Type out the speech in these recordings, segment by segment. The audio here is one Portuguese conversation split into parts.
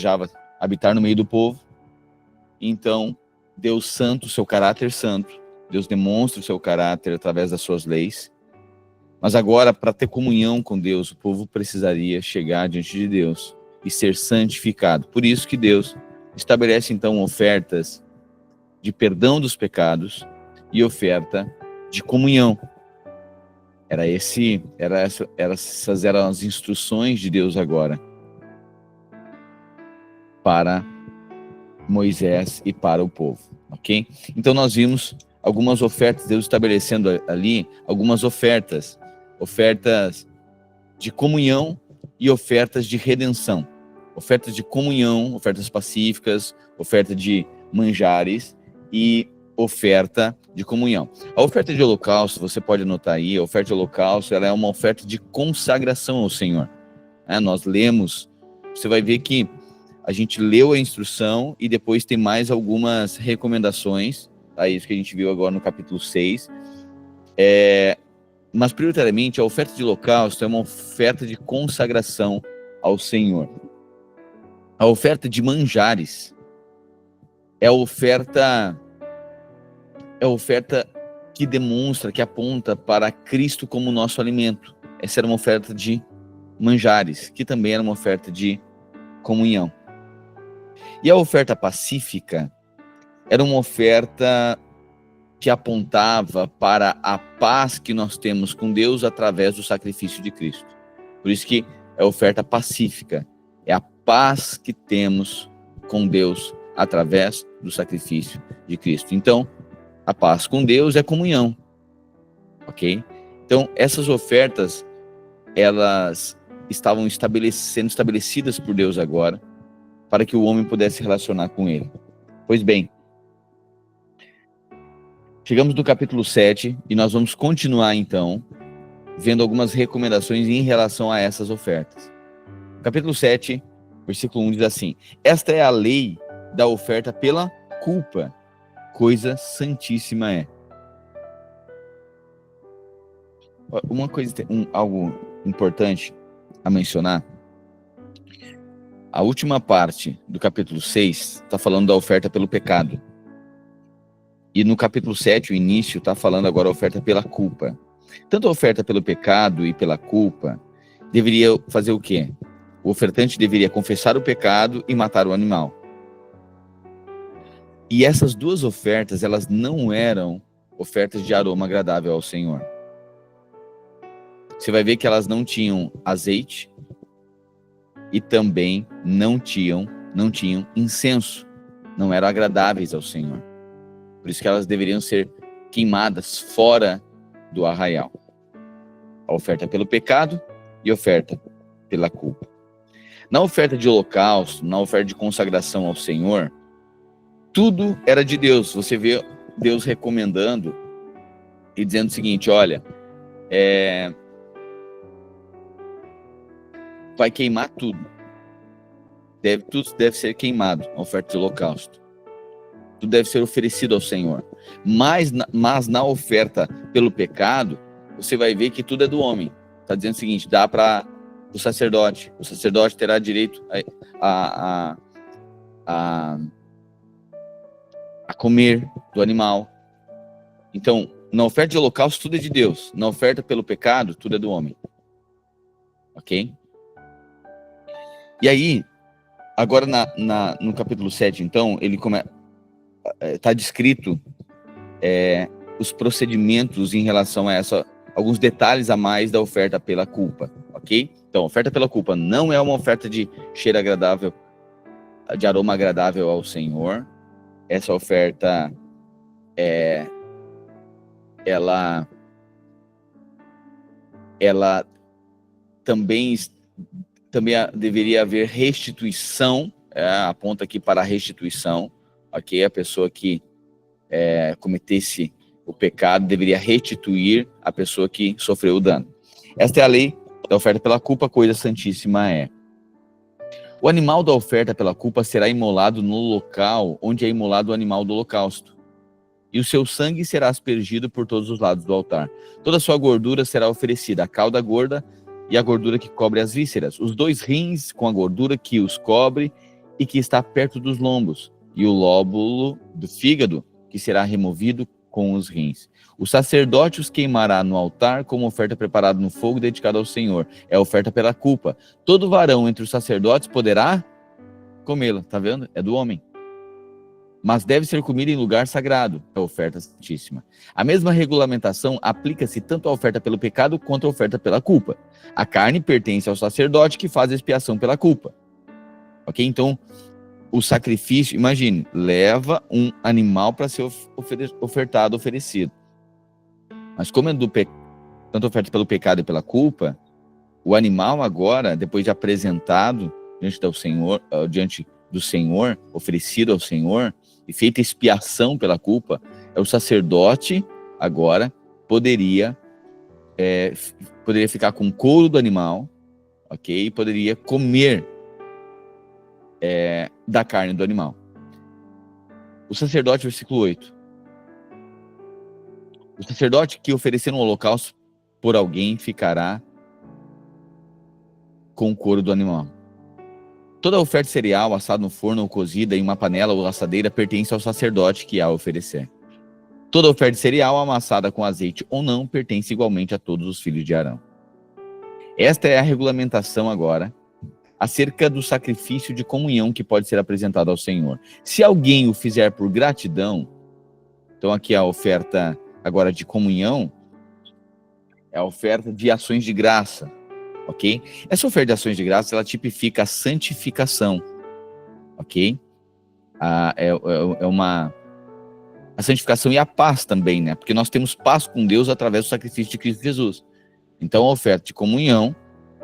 desejava habitar no meio do povo. Então, Deus santo, seu caráter santo, Deus demonstra o seu caráter através das suas leis. Mas agora, para ter comunhão com Deus, o povo precisaria chegar diante de Deus e ser santificado. Por isso que Deus estabelece, então, ofertas de perdão dos pecados e oferta de comunhão. Essas eram as instruções de Deus agora para Moisés e para o povo, ok? Então nós vimos algumas ofertas, Deus estabelecendo ali algumas ofertas de comunhão e ofertas de redenção. Ofertas de comunhão, ofertas pacíficas, oferta de manjares e oferta de comunhão. A oferta de holocausto, você pode anotar aí, a oferta de holocausto, ela é uma oferta de consagração ao Senhor. Nós lemos, você vai ver que a gente leu a instrução e depois tem mais algumas recomendações, tá? Isso que a gente viu agora no capítulo 6. Mas prioritariamente a oferta de holocausto é uma oferta de consagração ao Senhor. A oferta de manjares é a oferta que demonstra, que aponta para Cristo como nosso alimento. Essa era uma oferta de manjares, que também era uma oferta de comunhão. E a oferta pacífica era uma oferta que apontava para a paz que nós temos com Deus através do sacrifício de Cristo. Por isso que é a oferta pacífica, é a paz que temos com Deus através do sacrifício de Cristo. Então, a paz com Deus é comunhão, ok? Então, essas ofertas, elas estavam sendo estabelecidas por Deus agora, para que o homem pudesse se relacionar com ele. Pois bem, chegamos no capítulo 7 e nós vamos continuar, então, vendo algumas recomendações em relação a essas ofertas. Capítulo 7, versículo 1 diz assim: esta é a lei da oferta pela culpa, coisa santíssima é. Uma coisa, algo importante a mencionar, a última parte do capítulo 6 está falando da oferta pelo pecado. E no capítulo 7, o início, está falando agora a oferta pela culpa. Tanto a oferta pelo pecado e pela culpa deveria fazer o quê? O ofertante deveria confessar o pecado e matar o animal. E essas duas ofertas, elas não eram ofertas de aroma agradável ao Senhor. Você vai ver que elas não tinham azeite e também não tinham incenso. Não eram agradáveis ao Senhor. Por isso que elas deveriam ser queimadas fora do arraial. A oferta pelo pecado e a oferta pela culpa. Na oferta de holocausto, na oferta de consagração ao Senhor, tudo era de Deus. Você vê Deus recomendando e dizendo o seguinte: olha, vai queimar tudo. Tudo deve ser queimado, a oferta de holocausto. Tudo deve ser oferecido ao Senhor. Mas na oferta pelo pecado, você vai ver que tudo é do homem. Está dizendo o seguinte: dá para o sacerdote. O sacerdote terá direito a comer do animal. Então, na oferta de holocausto, tudo é de Deus. Na oferta pelo pecado, tudo é do homem. Ok? E aí, agora no capítulo 7, então, ele está descrito os procedimentos em relação a alguns detalhes a mais da oferta pela culpa, ok? Então, a oferta pela culpa não é uma oferta de cheiro agradável, de aroma agradável ao Senhor. Essa oferta, ela também deveria haver restituição, aponta aqui para a restituição, ok? A pessoa que cometesse o pecado deveria restituir a pessoa que sofreu o dano. Esta é a lei da oferta pela culpa, coisa santíssima é. O animal da oferta pela culpa será imolado no local onde é imolado o animal do holocausto, e o seu sangue será aspergido por todos os lados do altar. Toda a sua gordura será oferecida, a cauda gorda e a gordura que cobre as vísceras, os 2 rins com a gordura que os cobre e que está perto dos lombos, e o lóbulo do fígado, que será removido com os rins. O sacerdote os queimará no altar como oferta preparada no fogo dedicado ao Senhor. É oferta pela culpa. Todo varão entre os sacerdotes poderá comê-la. Tá vendo? É do homem. Mas deve ser comida em lugar sagrado. É oferta santíssima. A mesma regulamentação aplica-se tanto à oferta pelo pecado quanto à oferta pela culpa. A carne pertence ao sacerdote que faz expiação pela culpa. Ok? Então, o sacrifício, imagine, leva um animal para ser ofertado, oferecido. Mas como é tanto oferta pelo pecado e pela culpa, o animal agora, depois de apresentado diante do Senhor, oferecido ao Senhor, e feita expiação pela culpa, o sacerdote agora poderia ficar com o couro do animal, ok? E poderia comer da carne do animal. O sacerdote, versículo 8. O sacerdote que oferecer um holocausto por alguém ficará com o couro do animal. Toda oferta cereal assada no forno ou cozida em uma panela ou assadeira pertence ao sacerdote que a oferecer. Toda oferta cereal amassada com azeite ou não pertence igualmente a todos os filhos de Arão. Esta é a regulamentação agora acerca do sacrifício de comunhão que pode ser apresentado ao Senhor. Se alguém o fizer por gratidão, então aqui a oferta agora de comunhão é a oferta de ações de graça, ok? Essa oferta de ações de graça, ela tipifica a santificação, ok? A santificação e a paz também, né? Porque nós temos paz com Deus através do sacrifício de Cristo Jesus. Então a oferta de comunhão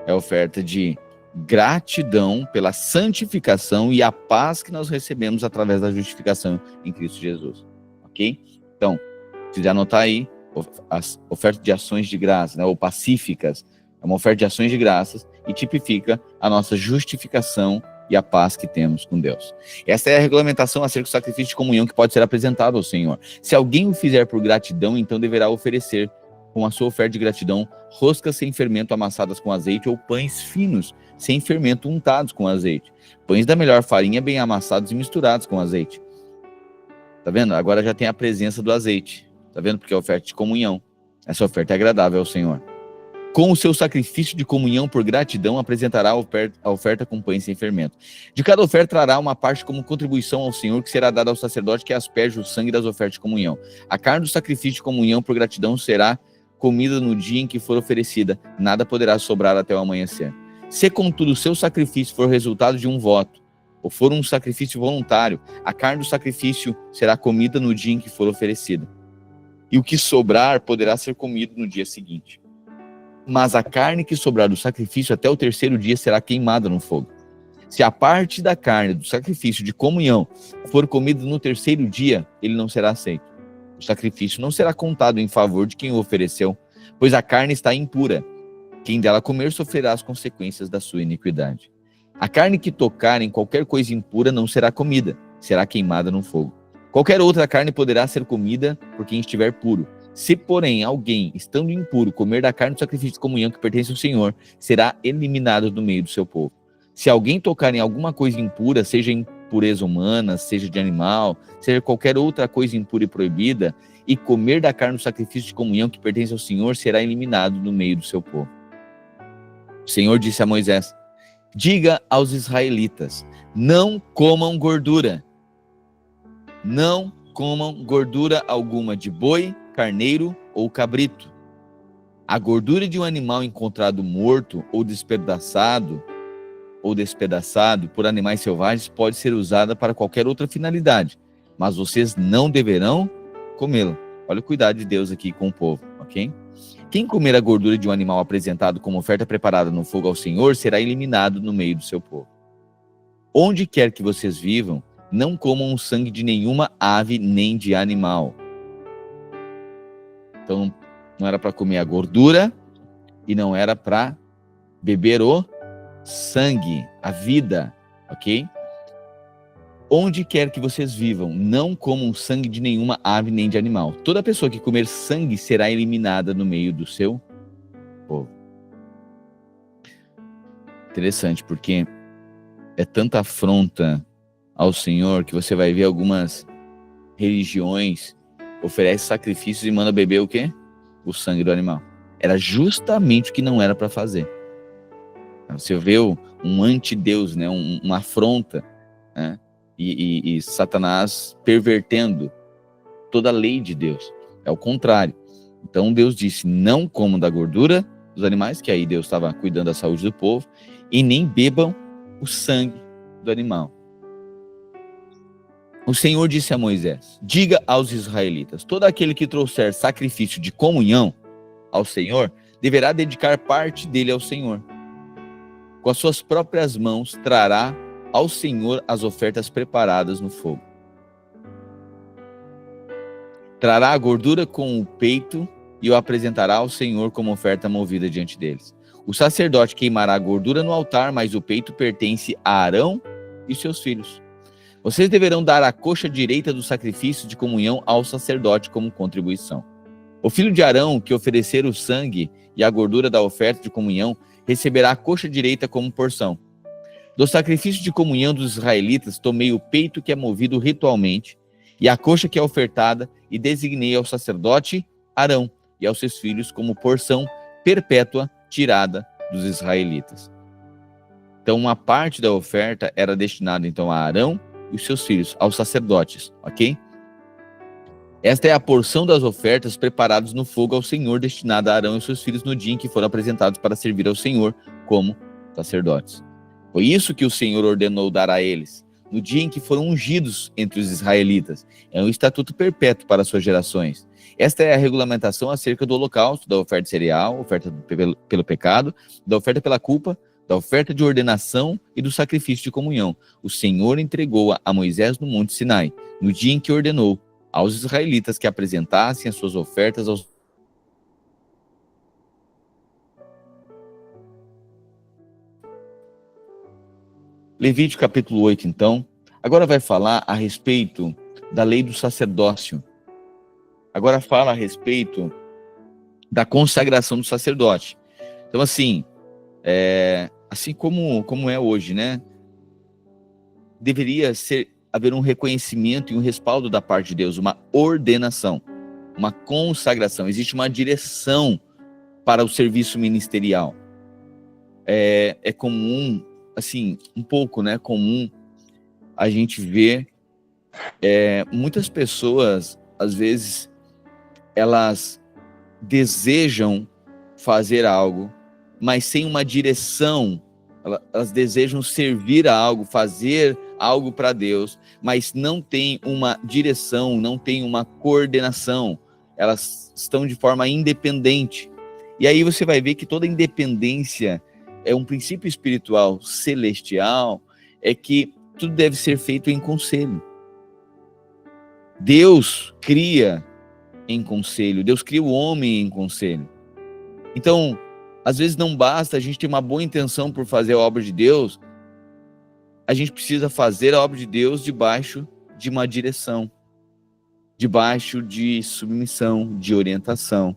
é a oferta de gratidão pela santificação e a paz que nós recebemos através da justificação em Cristo Jesus, ok? Então, se quiser anotar aí, as ofertas de ações de graça, né, ou pacíficas, é uma oferta de ações de graças e tipifica a nossa justificação e a paz que temos com Deus. Essa é a regulamentação acerca do sacrifício de comunhão que pode ser apresentado ao Senhor. Se alguém o fizer por gratidão, então deverá oferecer com a sua oferta de gratidão roscas sem fermento amassadas com azeite ou pães finos sem fermento untados com azeite. Pães da melhor farinha bem amassados e misturados com azeite. Tá vendo? Agora já tem a presença do azeite. Tá vendo? Porque é oferta de comunhão. Essa oferta é agradável ao Senhor. Com o seu sacrifício de comunhão por gratidão, apresentará a oferta com pães sem fermento. De cada oferta trará uma parte como contribuição ao Senhor, que será dada ao sacerdote que asperge o sangue das ofertas de comunhão. A carne do sacrifício de comunhão por gratidão será comida no dia em que for oferecida. Nada poderá sobrar até o amanhecer. Se, contudo, o seu sacrifício for resultado de um voto, ou for um sacrifício voluntário, a carne do sacrifício será comida no dia em que for oferecida. E o que sobrar poderá ser comido no dia seguinte. Mas a carne que sobrar do sacrifício até o terceiro dia será queimada no fogo. Se a parte da carne do sacrifício de comunhão for comida no terceiro dia, ele não será aceito. O sacrifício não será contado em favor de quem o ofereceu, pois a carne está impura. Quem dela comer sofrerá as consequências da sua iniquidade. A carne que tocar em qualquer coisa impura não será comida, será queimada no fogo. Qualquer outra carne poderá ser comida por quem estiver puro. Se, porém, alguém, estando impuro, comer da carne do sacrifício de comunhão que pertence ao Senhor, será eliminado do meio do seu povo. Se alguém tocar em alguma coisa impura, seja impureza humana, seja de animal, seja qualquer outra coisa impura e proibida, e comer da carne do sacrifício de comunhão que pertence ao Senhor, será eliminado do meio do seu povo. O Senhor disse a Moisés: diga aos israelitas, não comam gordura. Não comam gordura alguma de boi, carneiro ou cabrito. A gordura de um animal encontrado morto ou despedaçado por animais selvagens pode ser usada para qualquer outra finalidade, mas vocês não deverão comê-la. Olha o cuidado de Deus aqui com o povo, ok? Quem comer a gordura de um animal apresentado como oferta preparada no fogo ao Senhor será eliminado no meio do seu povo. Onde quer que vocês vivam, não comam o sangue de nenhuma ave nem de animal. Então, não era para comer a gordura e não era para beber o sangue, a vida, ok? Onde quer que vocês vivam, não comam sangue de nenhuma ave nem de animal. Toda pessoa que comer sangue será eliminada no meio do seu povo. Interessante, porque é tanta afronta ao Senhor que você vai ver algumas religiões oferecem sacrifícios e manda beber o quê? O sangue do animal. Era justamente o que não era para fazer. Você vê um antideus, né? Uma afronta, né? E Satanás pervertendo toda a lei de Deus. É o contrário. Então Deus disse, não comam da gordura dos animais, que aí Deus estava cuidando da saúde do povo, e nem bebam o sangue do animal. O Senhor disse a Moisés, diga aos israelitas, todo aquele que trouxer sacrifício de comunhão ao Senhor, deverá dedicar parte dele ao Senhor. Com as suas próprias mãos trará ao Senhor as ofertas preparadas no fogo. Trará a gordura com o peito e o apresentará ao Senhor como oferta movida diante deles. O sacerdote queimará a gordura no altar, mas o peito pertence a Arão e seus filhos. Vocês deverão dar a coxa direita do sacrifício de comunhão ao sacerdote como contribuição. O filho de Arão que oferecer o sangue e a gordura da oferta de comunhão receberá a coxa direita como porção. Do sacrifício de comunhão dos israelitas, tomei o peito que é movido ritualmente e a coxa que é ofertada e designei ao sacerdote Arão e aos seus filhos como porção perpétua tirada dos israelitas. Então, uma parte da oferta era destinada então a Arão e os seus filhos, aos sacerdotes, ok? Esta é a porção das ofertas preparadas no fogo ao Senhor, destinada a Arão e seus filhos no dia em que foram apresentados para servir ao Senhor como sacerdotes. Foi isso que o Senhor ordenou dar a eles, no dia em que foram ungidos entre os israelitas. É um estatuto perpétuo para suas gerações. Esta é a regulamentação acerca do holocausto, da oferta cereal, oferta pelo pecado, da oferta pela culpa, da oferta de ordenação e do sacrifício de comunhão. O Senhor entregou-a a Moisés no Monte Sinai, no dia em que ordenou aos israelitas que apresentassem as suas ofertas aos... Levítico capítulo 8, então, agora vai falar a respeito da lei do sacerdócio. Agora fala a respeito da consagração do sacerdote. Então, assim, assim como é hoje, né? Deveria haver um reconhecimento e um respaldo da parte de Deus, uma ordenação, uma consagração. Existe uma direção para o serviço ministerial. É comum, assim, um pouco, né? Comum a gente ver muitas pessoas, às vezes, elas desejam fazer algo, mas sem uma direção. Elas desejam servir a algo, fazer algo para Deus, mas não tem uma direção, não tem uma coordenação. Elas estão de forma independente. E aí você vai ver que toda independência é um princípio espiritual celestial, é que tudo deve ser feito em conselho. Deus cria em conselho, Deus cria o homem em conselho. Então, às vezes não basta a gente ter uma boa intenção por fazer a obra de Deus, a gente precisa fazer a obra de Deus debaixo de uma direção, debaixo de submissão, de orientação.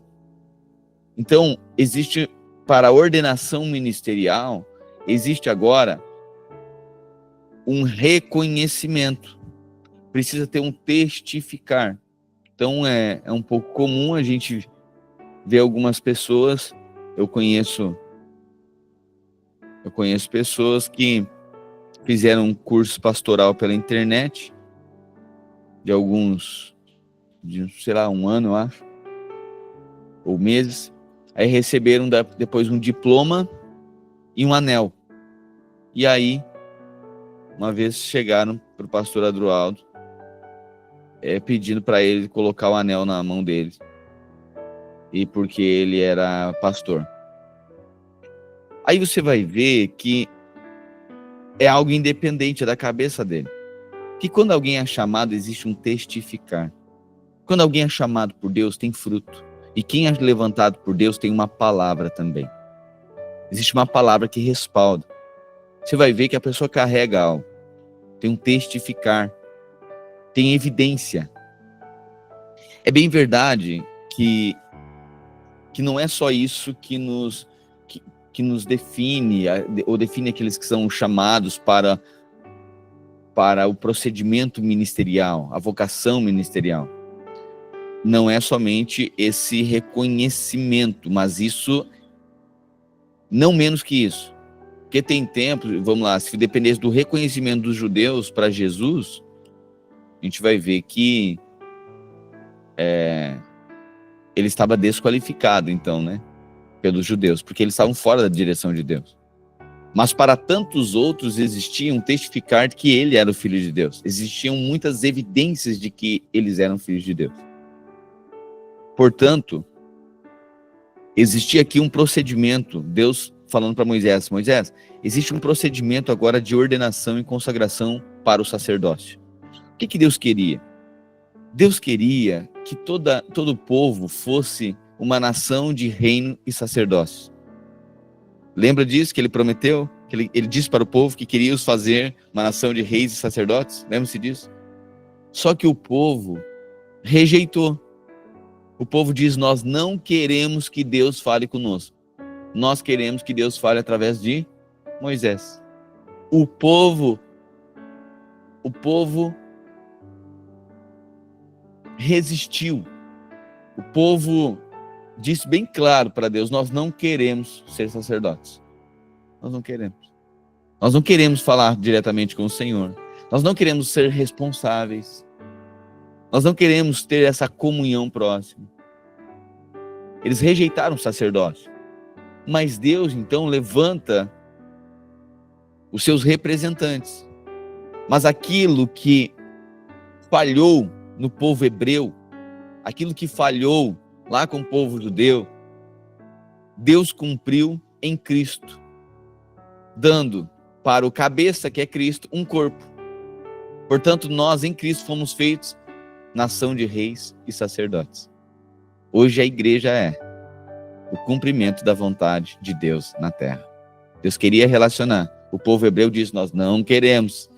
Então, existe, para a ordenação ministerial, existe agora um reconhecimento, precisa ter um testificar. Então, é um pouco comum a gente ver algumas pessoas, eu conheço pessoas que fizeram um curso pastoral pela internet, sei lá, um ano, eu acho, ou meses, aí receberam depois um diploma e um anel. E aí, uma vez chegaram para o pastor Adroaldo, pedindo para ele colocar o anel na mão dele, e porque ele era pastor. Aí você vai ver que é algo independente da cabeça dele. Que quando alguém é chamado, existe um testificar. Quando alguém é chamado por Deus, tem fruto. E quem é levantado por Deus tem uma palavra também. Existe uma palavra que respalda. Você vai ver que a pessoa carrega algo. Tem um testificar. Tem evidência. É bem verdade que não é só isso que que nos define, ou define aqueles que são chamados para o procedimento ministerial, a vocação ministerial. Não é somente esse reconhecimento, mas isso, não menos que isso. Porque tem tempo, vamos lá, se dependesse do reconhecimento dos judeus para Jesus, a gente vai ver que ele estava desqualificado, então, né, pelos judeus, porque eles estavam fora da direção de Deus. Mas para tantos outros existia um testificar de que ele era o Filho de Deus. Existiam muitas evidências de que eles eram filhos de Deus. Portanto, existia aqui um procedimento, Deus falando para Moisés, Moisés, existe um procedimento agora de ordenação e consagração para o sacerdócio. O que Deus queria? Deus queria que todo o povo fosse uma nação de reino e sacerdócio. Lembra disso que ele prometeu? Que ele disse para o povo que queria os fazer uma nação de reis e sacerdotes? Lembra-se disso? Só que o povo rejeitou. O povo diz, nós não queremos que Deus fale conosco. Nós queremos que Deus fale através de Moisés. O povo resistiu. O povo disse bem claro para Deus, nós não queremos ser sacerdotes. Nós não queremos. Nós não queremos falar diretamente com o Senhor. Nós não queremos ser responsáveis. Nós não queremos ter essa comunhão próxima. Eles rejeitaram o sacerdócio. Mas Deus, então, levanta os seus representantes. Mas aquilo que falhou no povo hebreu, aquilo que falhou lá com o povo judeu, Deus cumpriu em Cristo, dando para o cabeça, que é Cristo, um corpo. Portanto, nós em Cristo fomos feitos nação de reis e sacerdotes. Hoje a igreja é o cumprimento da vontade de Deus na terra. Deus queria relacionar. O povo hebreu diz, nós não queremos.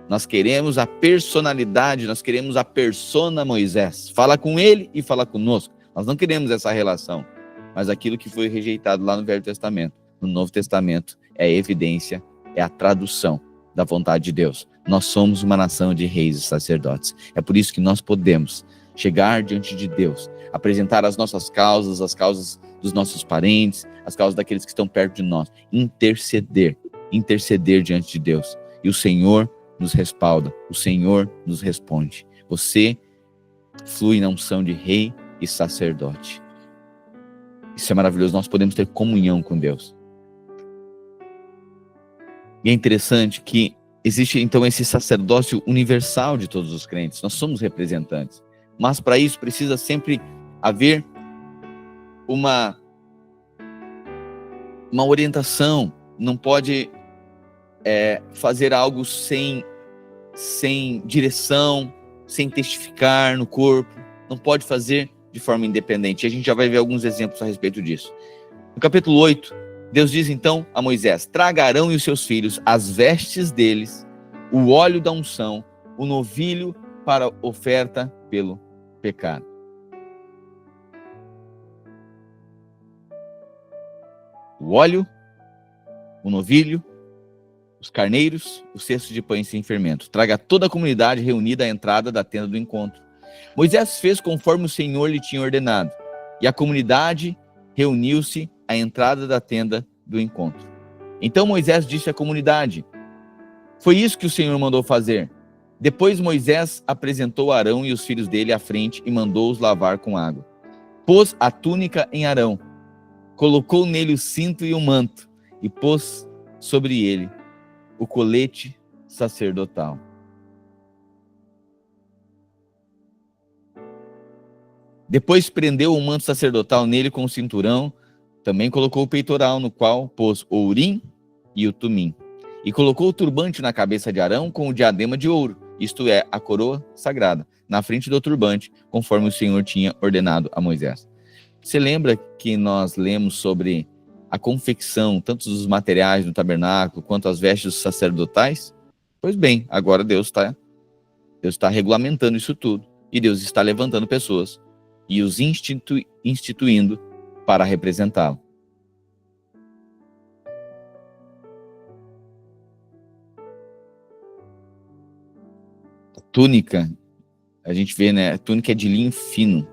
Nós queremos a personalidade, nós queremos a persona Moisés. Fala com ele e fala conosco. Nós não queremos essa relação. Mas aquilo que foi rejeitado lá no Velho Testamento, no Novo Testamento, é a evidência, é a tradução da vontade de Deus. Nós somos uma nação de reis e sacerdotes. É por isso que nós podemos chegar diante de Deus, apresentar as nossas causas, as causas dos nossos parentes, as causas daqueles que estão perto de nós, interceder diante de Deus. E o Senhor nos respalda, o Senhor nos responde. Você flui na unção de rei e sacerdote. Isso é maravilhoso, nós podemos ter comunhão com Deus. E é interessante que existe então esse sacerdócio universal de todos os crentes, nós somos representantes. Mas para isso precisa sempre haver uma orientação, não pode fazer algo sem direção, sem testificar no corpo, não pode fazer de forma independente. E a gente já vai ver alguns exemplos a respeito disso. No capítulo 8, Deus diz então a Moisés, traga Arão e os seus filhos as vestes deles, o óleo da unção, o novilho para oferta pelo pecado. O óleo, o novilho, os carneiros, os cestos de pães sem fermento. Traga toda a comunidade reunida à entrada da tenda do encontro. Moisés fez conforme o Senhor lhe tinha ordenado, e a comunidade reuniu-se à entrada da tenda do encontro. Então Moisés disse à comunidade, foi isso que o Senhor mandou fazer. Depois Moisés apresentou Arão e os filhos dele à frente e mandou-os lavar com água. Pôs a túnica em Arão, colocou nele o cinto e o manto, e pôs sobre ele o colete sacerdotal. Depois prendeu o manto sacerdotal nele com o cinturão, também colocou o peitoral, no qual pôs o urim e o tumim. E colocou o turbante na cabeça de Arão com o diadema de ouro, isto é, a coroa sagrada, na frente do turbante, conforme o Senhor tinha ordenado a Moisés. Você lembra que nós lemos sobre a confecção, tanto dos materiais do tabernáculo, quanto as vestes sacerdotais? Pois bem, agora Deus está regulamentando isso tudo, e Deus está levantando pessoas, e os instituindo para representá-lo. túnica, a gente vê, né? A túnica é de linho fino.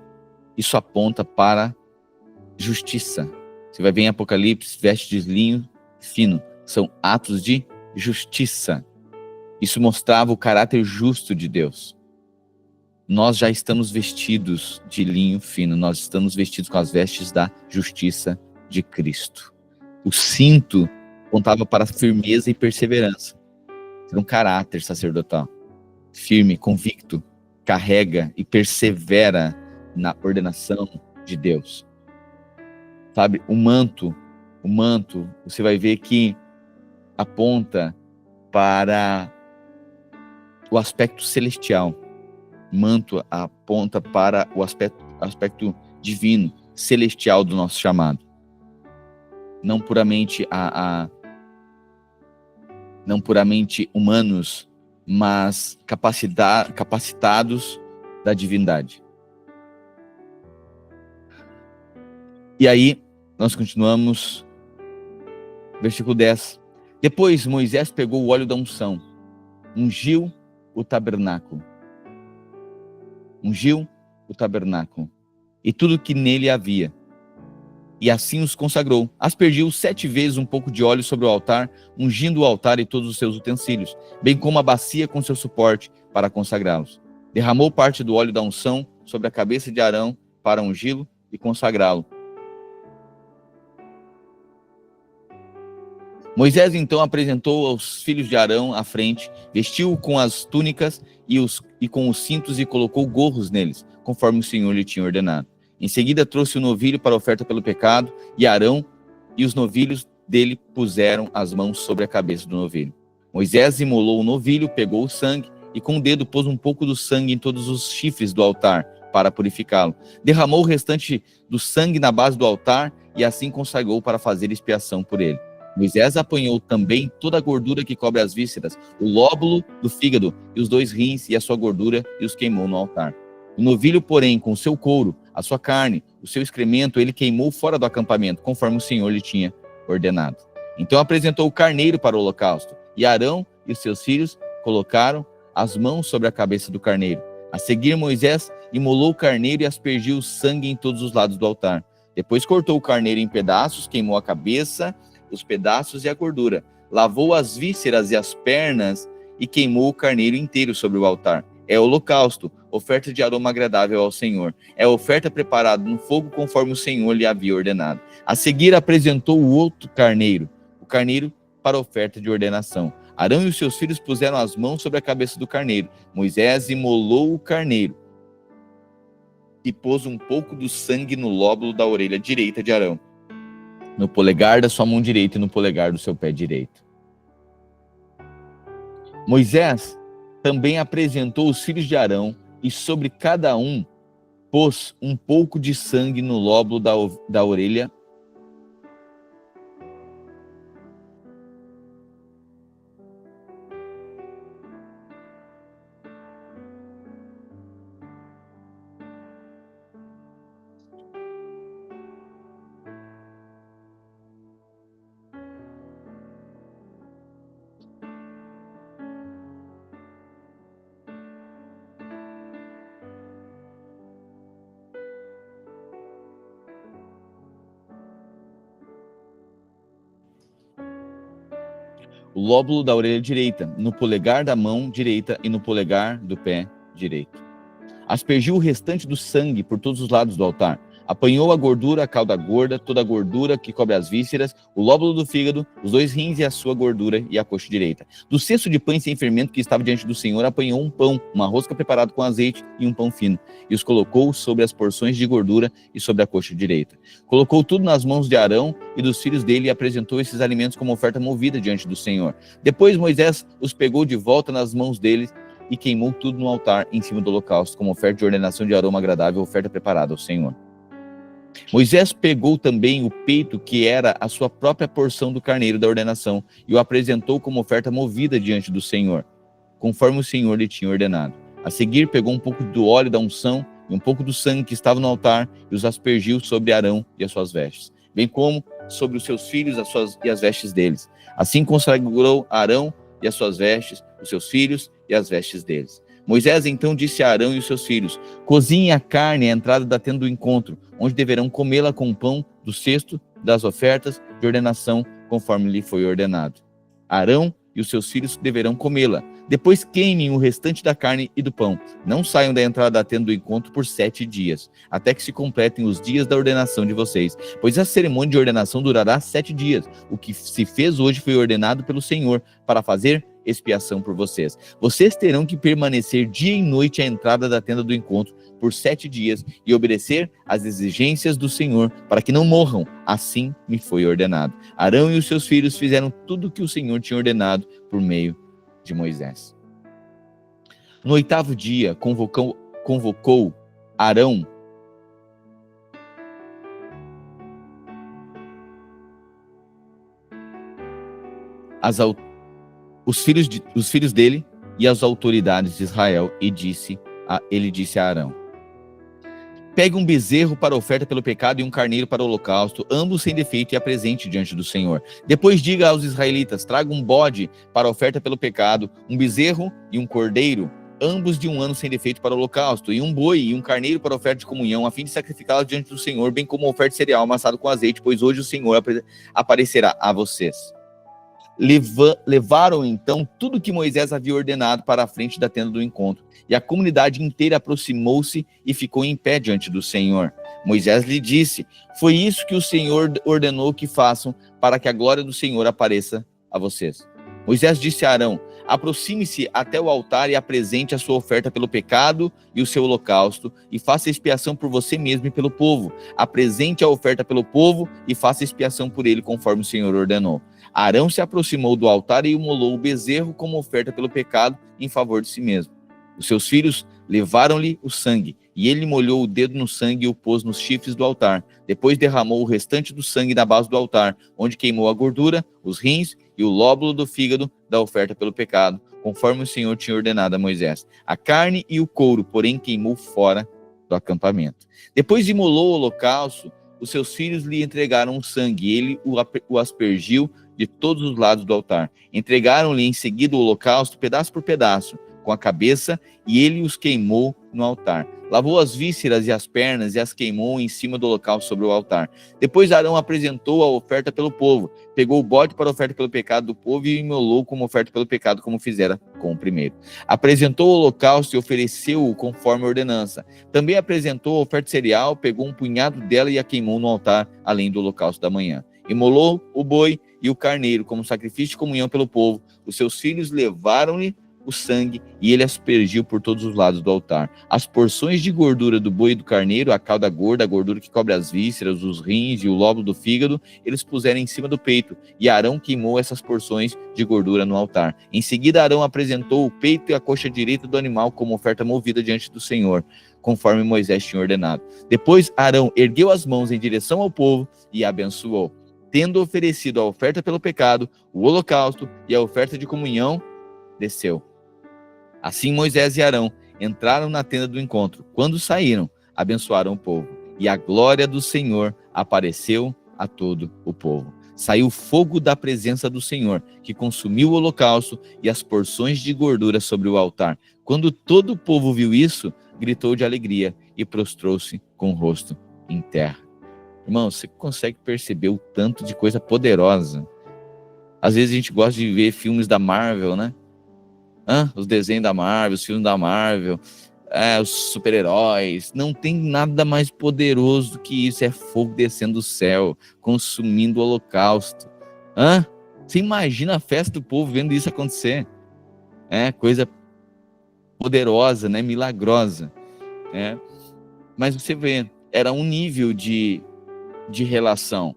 Isso aponta para justiça. Você vai ver em Apocalipse, vestes de linho fino. São atos de justiça. Isso mostrava o caráter justo de Deus. Nós já estamos vestidos de linho fino. Nós estamos vestidos com as vestes da justiça de Cristo. O cinto apontava para firmeza e perseverança. Era um caráter sacerdotal. Firme, convicto, carrega e persevera na ordenação de Deus. Sabe, o manto, você vai ver que aponta para o aspecto celestial. O manto aponta para o aspecto divino, celestial do nosso chamado. Não puramente não puramente humanos, mas capacitados da divindade. E aí, nós continuamos, versículo 10. Depois Moisés pegou o óleo da unção, ungiu o tabernáculo, e tudo que nele havia, e assim os consagrou. Aspergiu 7 vezes um pouco de óleo sobre o altar, ungindo o altar e todos os seus utensílios, bem como a bacia com seu suporte para consagrá-los. Derramou parte do óleo da unção sobre a cabeça de Arão para ungí-lo e consagrá-lo. Moisés então apresentou aos filhos de Arão à frente, vestiu-o com as túnicas e com os cintos e colocou gorros neles, conforme o Senhor lhe tinha ordenado. Em seguida trouxe o novilho para a oferta pelo pecado, e Arão e os novilhos dele puseram as mãos sobre a cabeça do novilho. Moisés imolou o novilho, pegou o sangue e com o dedo pôs um pouco do sangue em todos os chifres do altar para purificá-lo. Derramou o restante do sangue na base do altar e assim consagrou para fazer expiação por ele. Moisés apanhou também toda a gordura que cobre as vísceras, o lóbulo do fígado e os 2 rins e a sua gordura, e os queimou no altar. O novilho, porém, com o seu couro, a sua carne, o seu excremento, ele queimou fora do acampamento, conforme o Senhor lhe tinha ordenado. Então apresentou o carneiro para o holocausto, e Arão e os seus filhos colocaram as mãos sobre a cabeça do carneiro. A seguir, Moisés imolou o carneiro e aspergiu o sangue em todos os lados do altar. Depois cortou o carneiro em pedaços, queimou a cabeça, os pedaços e a gordura. Lavou as vísceras e as pernas e queimou o carneiro inteiro sobre o altar. É holocausto, oferta de aroma agradável ao Senhor. É oferta preparada no fogo conforme o Senhor lhe havia ordenado. A seguir apresentou o outro carneiro, o carneiro para oferta de ordenação. Arão e os seus filhos puseram as mãos sobre a cabeça do carneiro. Moisés imolou o carneiro e pôs um pouco do sangue no lóbulo da orelha direita de Arão, no polegar da sua mão direita e no polegar do seu pé direito. Moisés também apresentou os filhos de Arão e sobre cada um pôs um pouco de sangue no lóbulo da orelha o lóbulo da orelha direita, no polegar da mão direita e no polegar do pé direito. Aspergiu o restante do sangue por todos os lados do altar. Apanhou a gordura, a cauda gorda, toda a gordura que cobre as vísceras, o lóbulo do fígado, os 2 rins e a sua gordura e a coxa direita. Do cesto de pães sem fermento que estava diante do Senhor, apanhou um pão, uma rosca preparada com azeite e um pão fino, e os colocou sobre as porções de gordura e sobre a coxa direita. Colocou tudo nas mãos de Arão e dos filhos dele e apresentou esses alimentos como oferta movida diante do Senhor. Depois Moisés os pegou de volta nas mãos deles e queimou tudo no altar em cima do holocausto, como oferta de ordenação de aroma agradável, oferta preparada ao Senhor. Moisés pegou também o peito, que era a sua própria porção do carneiro da ordenação, e o apresentou como oferta movida diante do Senhor, conforme o Senhor lhe tinha ordenado. A seguir, pegou um pouco do óleo da unção e um pouco do sangue que estava no altar e os aspergiu sobre Arão e as suas vestes, bem como sobre os seus filhos e as vestes deles. Assim consagrou Arão e as suas vestes, os seus filhos e as vestes deles. Moisés então disse a Arão e os seus filhos: cozinhem a carne à entrada da tenda do encontro, onde deverão comê-la com o pão do cesto das ofertas de ordenação, conforme lhe foi ordenado. Arão e os seus filhos deverão comê-la. Depois queimem o restante da carne e do pão. Não saiam da entrada da tenda do encontro por 7 dias, até que se completem os dias da ordenação de vocês, pois a cerimônia de ordenação durará 7 dias. O que se fez hoje foi ordenado pelo Senhor para fazer expiação por vocês. Vocês terão que permanecer dia e noite à entrada da tenda do encontro por 7 dias e obedecer às exigências do Senhor para que não morram. Assim me foi ordenado. Arão e os seus filhos fizeram tudo o que o Senhor tinha ordenado por meio de Moisés. No 8º dia, convocou Arão os filhos dele e as autoridades de Israel, e ele disse a Arão: pegue um bezerro para oferta pelo pecado e um carneiro para o holocausto, ambos sem defeito, e apresente diante do Senhor. Depois diga aos israelitas: traga um bode para oferta pelo pecado, um bezerro e um cordeiro, ambos de 1 ano sem defeito para o holocausto, e um boi e um carneiro para oferta de comunhão, a fim de sacrificá-los diante do Senhor, bem como oferta de cereal amassado com azeite, pois hoje o Senhor aparecerá a vocês. Levaram então tudo que Moisés havia ordenado para a frente da tenda do encontro, e a comunidade inteira aproximou-se e ficou em pé diante do Senhor. Moisés lhe disse: foi isso que o Senhor ordenou que façam, para que a glória do Senhor apareça a vocês. Moisés disse a Arão: aproxime-se até o altar e apresente a sua oferta pelo pecado e o seu holocausto, e faça expiação por você mesmo e pelo povo. Apresente a oferta pelo povo e faça expiação por ele, conforme o Senhor ordenou. Arão se aproximou do altar e imolou o bezerro como oferta pelo pecado em favor de si mesmo. Os seus filhos levaram-lhe o sangue, e ele molhou o dedo no sangue e o pôs nos chifres do altar. Depois derramou o restante do sangue na base do altar, onde queimou a gordura, os rins e o lóbulo do fígado da oferta pelo pecado, conforme o Senhor tinha ordenado a Moisés. A carne e o couro, porém, queimou fora do acampamento. Depois imolou o holocausto, os seus filhos lhe entregaram o sangue, e ele o aspergiu de todos os lados do altar. Entregaram-lhe em seguida o holocausto, pedaço por pedaço, com a cabeça, e ele os queimou no altar. Lavou as vísceras e as pernas e as queimou em cima do holocausto sobre o altar. Depois Arão apresentou a oferta pelo povo, pegou o bode para a oferta pelo pecado do povo e imolou como oferta pelo pecado, como fizera com o primeiro. Apresentou o holocausto e ofereceu-o conforme a ordenança. Também apresentou a oferta de cereal, pegou um punhado dela e a queimou no altar, além do holocausto da manhã. Imolou o boi e o carneiro como sacrifício de comunhão pelo povo. Os seus filhos levaram-lhe o sangue, e ele aspergiu por todos os lados do altar. As porções de gordura do boi e do carneiro, a cauda gorda, a gordura que cobre as vísceras, os rins e o lóbulo do fígado, eles puseram em cima do peito, e Arão queimou essas porções de gordura no altar. Em seguida, Arão apresentou o peito e a coxa direita do animal como oferta movida diante do Senhor, conforme Moisés tinha ordenado. Depois, Arão ergueu as mãos em direção ao povo e abençoou. Tendo oferecido a oferta pelo pecado, o holocausto e a oferta de comunhão, desceu. Assim Moisés e Arão entraram na tenda do encontro. Quando saíram, abençoaram o povo, e a glória do Senhor apareceu a todo o povo. Saiu fogo da presença do Senhor, que consumiu o holocausto e as porções de gordura sobre o altar. Quando todo o povo viu isso, gritou de alegria e prostrou-se com o rosto em terra. Irmão, você consegue perceber o tanto de coisa poderosa? Às vezes a gente gosta de ver filmes da Marvel, né? Os desenhos da Marvel, os filmes da Marvel, os super-heróis. Não tem nada mais poderoso do que isso. É fogo descendo do céu, consumindo o holocausto. Você imagina a festa do povo vendo isso acontecer? Coisa poderosa, né? Milagrosa. Mas você vê, era um nível de relação.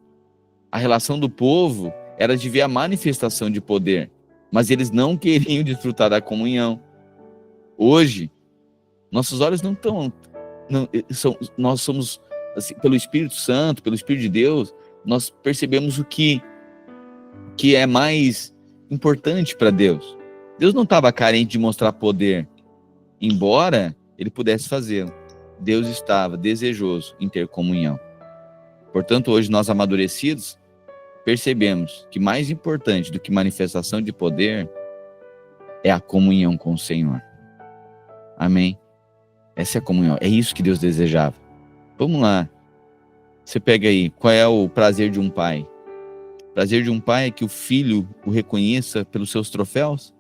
A relação do povo era de ver a manifestação de poder, mas eles não queriam desfrutar da comunhão. Hoje, nossos olhos não estão... Nós somos, assim, pelo Espírito Santo, pelo Espírito de Deus, nós percebemos o que é mais importante para Deus. Deus não estava carente de mostrar poder, embora ele pudesse fazê-lo. Deus estava desejoso em ter comunhão. Portanto, hoje nós amadurecidos, percebemos que mais importante do que manifestação de poder é a comunhão com o Senhor. Amém? Essa é a comunhão. É isso que Deus desejava. Vamos lá. Você pega aí, qual é o prazer de um pai? O prazer de um pai é que o filho o reconheça pelos seus troféus?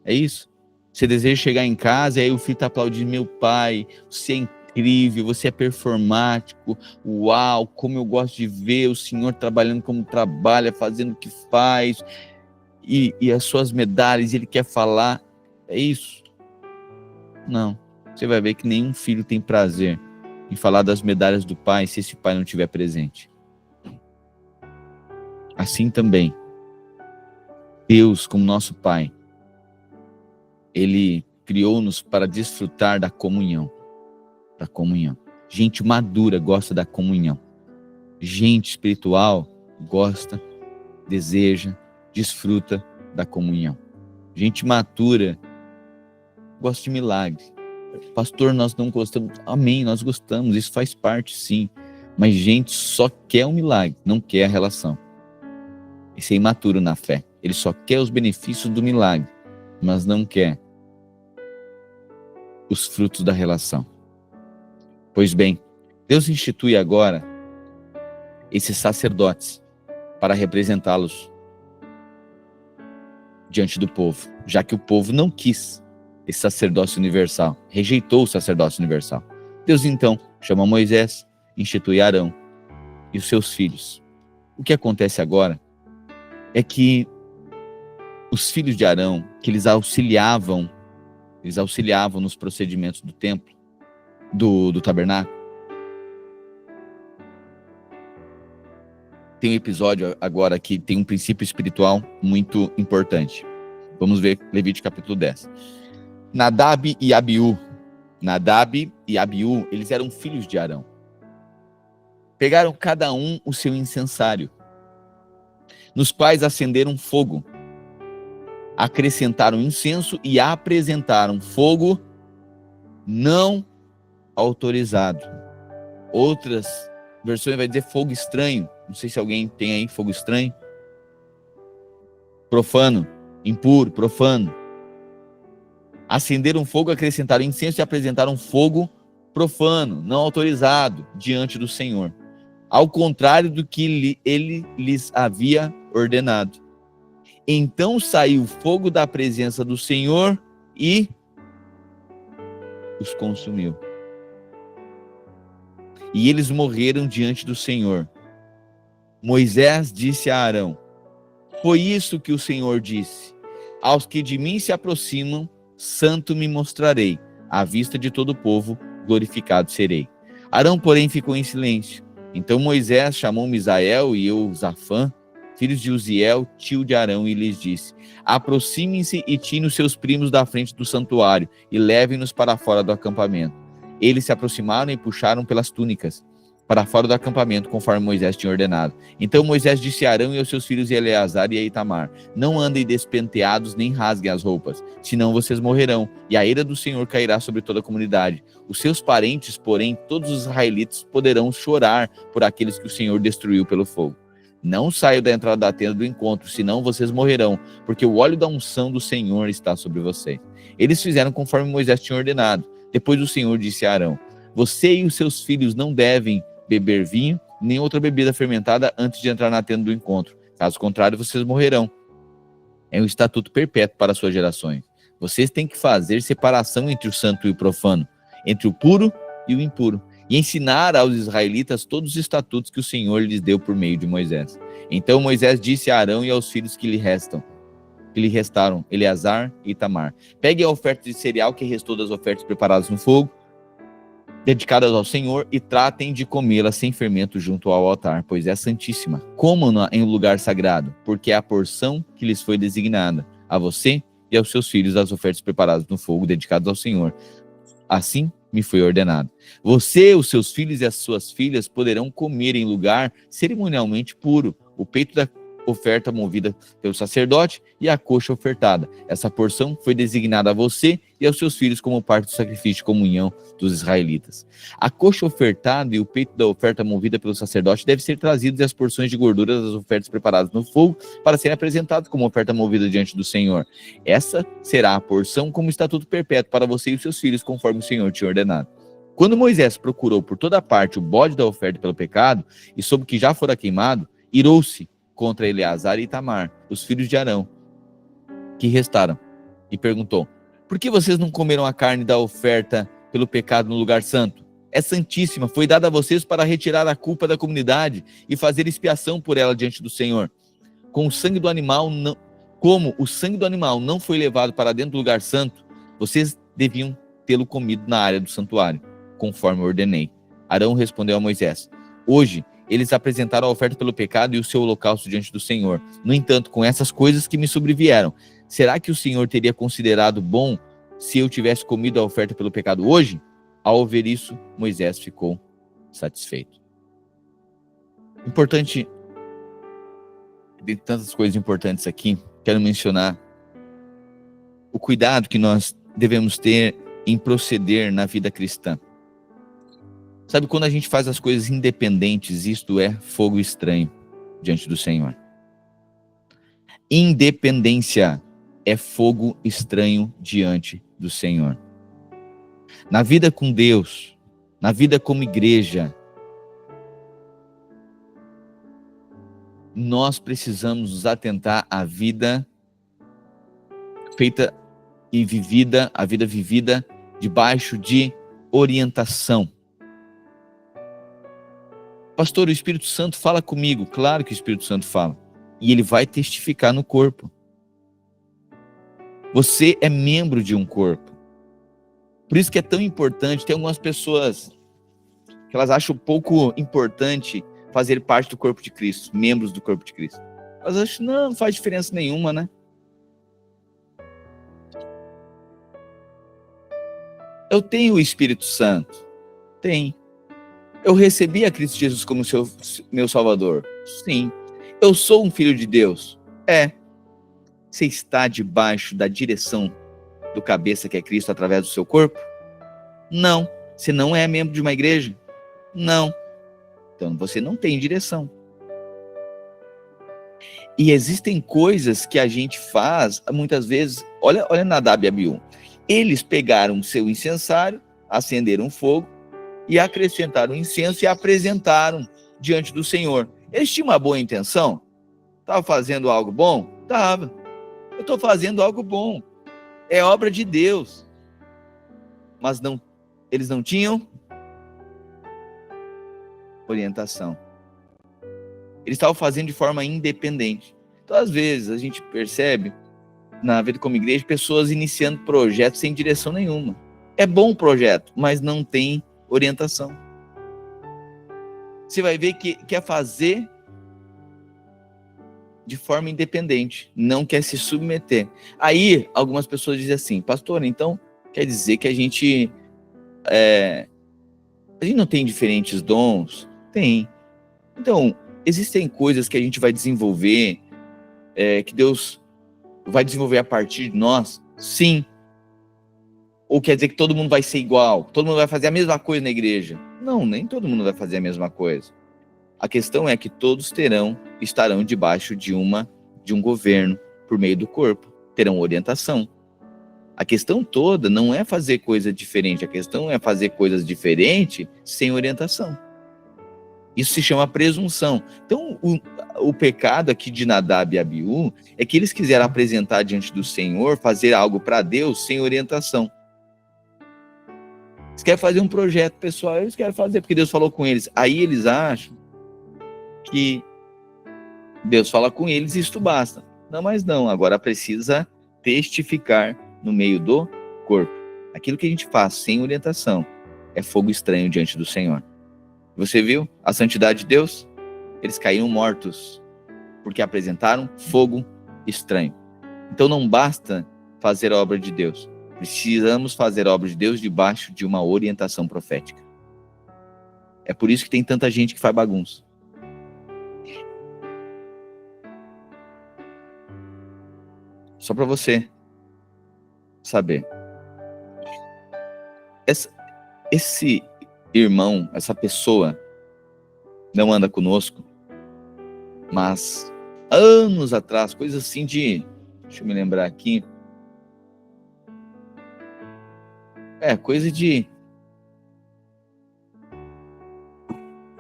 É isso? Você deseja chegar em casa e aí o filho está aplaudindo: meu pai, você é incrível, você é performático, uau, como eu gosto de ver o senhor trabalhando como trabalha, fazendo o que faz, e as suas medalhas, ele quer falar. É isso? Não. Você vai ver que nenhum filho tem prazer em falar das medalhas do pai se esse pai não estiver presente. Assim também, Deus, como nosso pai, ele criou-nos para desfrutar da comunhão. Da comunhão. Gente madura gosta da comunhão. Gente espiritual gosta, deseja, desfruta da comunhão. Gente matura gosta de milagre. Pastor, nós não gostamos. Amém, nós gostamos, isso faz parte, sim. Mas gente só quer um milagre, não quer a relação. Esse é imaturo na fé. Ele só quer os benefícios do milagre, mas não quer os frutos da relação. Pois bem, Deus institui agora esses sacerdotes para representá-los diante do povo, já que o povo não quis esse sacerdócio universal, rejeitou o sacerdócio universal. Deus então chama Moisés, institui Arão e os seus filhos. O que acontece agora é que os filhos de Arão, que eles auxiliavam nos procedimentos do templo, do tabernáculo. Tem um episódio agora que tem um princípio espiritual muito importante. Vamos ver Levítico capítulo 10. Nadab e Abiú, eles eram filhos de Arão. Pegaram cada um o seu incensário, nos quais acenderam fogo, acrescentaram incenso e apresentaram fogo não autorizado. Outras versões vai dizer fogo estranho. Não sei se alguém tem aí fogo estranho. Profano, impuro, profano. Acenderam fogo, acrescentaram incenso e apresentaram fogo profano, não autorizado, diante do Senhor, ao contrário do que ele lhes havia ordenado. Então saiu fogo da presença do Senhor e os consumiu. E eles morreram diante do Senhor. Moisés disse a Arão: foi isso que o Senhor disse: aos que de mim se aproximam, santo me mostrarei, à vista de todo o povo, glorificado serei. Arão, porém, ficou em silêncio. Então Moisés chamou Misael e Eusafã, filhos de Uziel, tio de Arão, e lhes disse: aproximem-se e tirem os seus primos da frente do santuário e levem-nos para fora do acampamento. Eles se aproximaram e puxaram pelas túnicas para fora do acampamento, conforme Moisés tinha ordenado. Então Moisés disse a Arão e aos seus filhos Eleazar e a Itamar: não andem despenteados nem rasguem as roupas, senão vocês morrerão, e a ira do Senhor cairá sobre toda a comunidade. Os seus parentes, porém, todos os israelitas poderão chorar por aqueles que o Senhor destruiu pelo fogo. Não saiam da entrada da tenda do encontro, senão vocês morrerão, porque o óleo da unção do Senhor está sobre vocês. Eles fizeram conforme Moisés tinha ordenado. Depois o Senhor disse a Arão: você e os seus filhos não devem beber vinho, nem outra bebida fermentada antes de entrar na tenda do encontro. Caso contrário, vocês morrerão. É um estatuto perpétuo para as suas gerações. Vocês têm que fazer separação entre o santo e o profano, entre o puro e o impuro, e ensinar aos israelitas todos os estatutos que o Senhor lhes deu por meio de Moisés. Então Moisés disse a Arão e aos filhos que lhe restaram, Eleazar e Itamar: peguem a oferta de cereal que restou das ofertas preparadas no fogo, dedicadas ao Senhor, e tratem de comê-la sem fermento junto ao altar, pois é santíssima. Comam-na em um lugar sagrado, porque é a porção que lhes foi designada, a você e aos seus filhos, das ofertas preparadas no fogo, dedicadas ao Senhor. Assim me foi ordenado. Você, os seus filhos e as suas filhas poderão comer em lugar cerimonialmente puro o peito oferta movida pelo sacerdote e a coxa ofertada. Essa porção foi designada a você e aos seus filhos como parte do sacrifício de comunhão dos israelitas. A coxa ofertada e o peito da oferta movida pelo sacerdote devem ser trazidos e as porções de gordura das ofertas preparadas no fogo para serem apresentados como oferta movida diante do Senhor. Essa será a porção como estatuto perpétuo para você e os seus filhos, conforme o Senhor tinha ordenado. Quando Moisés procurou por toda parte o bode da oferta pelo pecado e soube que já fora queimado, irou-se contra Eleazar e Itamar, os filhos de Arão, que restaram, e perguntou: por que vocês não comeram a carne da oferta pelo pecado no lugar santo? É santíssima, foi dada a vocês para retirar a culpa da comunidade e fazer expiação por ela diante do Senhor. Como o sangue do animal não foi levado para dentro do lugar santo, vocês deviam tê-lo comido na área do santuário, conforme eu ordenei. Arão respondeu a Moisés: hoje eles apresentaram a oferta pelo pecado e o seu holocausto diante do Senhor. No entanto, com essas coisas que me sobrevieram, será que o Senhor teria considerado bom se eu tivesse comido a oferta pelo pecado hoje? Ao ouvir isso, Moisés ficou satisfeito. Importante, dentre tantas coisas importantes aqui, quero mencionar o cuidado que nós devemos ter em proceder na vida cristã. Sabe, quando a gente faz as coisas independentes, isto é fogo estranho diante do Senhor. Independência é fogo estranho diante do Senhor. Na vida com Deus, na vida como igreja, nós precisamos nos atentar à vida feita e vivida, a vida vivida debaixo de orientação. Pastor, o Espírito Santo fala comigo. Claro que o Espírito Santo fala. E ele vai testificar no corpo. Você é membro de um corpo. Por isso que é tão importante. Tem algumas pessoas que elas acham pouco importante fazer parte do corpo de Cristo, membros do corpo de Cristo. Elas acham, não faz diferença nenhuma, né? Eu tenho o Espírito Santo. Tem. Eu recebi a Cristo Jesus como meu Salvador. Sim. Eu sou um filho de Deus. É. Você está debaixo da direção do cabeça que é Cristo através do seu corpo? Não. Você não é membro de uma igreja? Não. Então você não tem direção. E existem coisas que a gente faz, muitas vezes, olha Nadab e Abiú. Eles pegaram seu incensário, acenderam fogo, e acrescentaram incenso e apresentaram diante do Senhor. Eles tinham uma boa intenção? Estava fazendo algo bom? Estava. Eu estou fazendo algo bom. É obra de Deus. Mas não, eles não tinham orientação. Eles estavam fazendo de forma independente. Então, às vezes, a gente percebe, na vida como igreja, pessoas iniciando projetos sem direção nenhuma. É bom o projeto, mas não tem orientação. Você vai ver que quer fazer de forma independente, não quer se submeter. Aí, algumas pessoas dizem assim: pastor, então quer dizer que a gente não tem diferentes dons? Tem. Então, existem coisas que a gente vai desenvolver, que Deus vai desenvolver a partir de nós? Sim. Ou quer dizer que todo mundo vai ser igual? Todo mundo vai fazer a mesma coisa na igreja? Não, nem todo mundo vai fazer a mesma coisa. A questão é que todos estarão debaixo de um governo por meio do corpo. Terão orientação. A questão toda não é fazer coisa diferente. A questão é fazer coisas diferentes sem orientação. Isso se chama presunção. Então, o pecado aqui de Nadab e Abiú é que eles quiseram apresentar diante do Senhor, fazer algo para Deus sem orientação. Eles querem fazer um projeto pessoal, eles querem fazer porque Deus falou com eles. Aí eles acham que Deus fala com eles e isto basta. Não, mas não, agora precisa testificar no meio do corpo. Aquilo que a gente faz sem orientação é fogo estranho diante do Senhor. Você viu a santidade de Deus? Eles caíram mortos porque apresentaram fogo estranho. Então não basta fazer a obra de Deus. Precisamos fazer a obra de Deus debaixo de uma orientação profética. É por isso que tem tanta gente que faz bagunça. Só para você saber. Esse irmão, essa pessoa, não anda conosco, mas anos atrás, coisa assim de... Deixa eu me lembrar aqui. Coisa de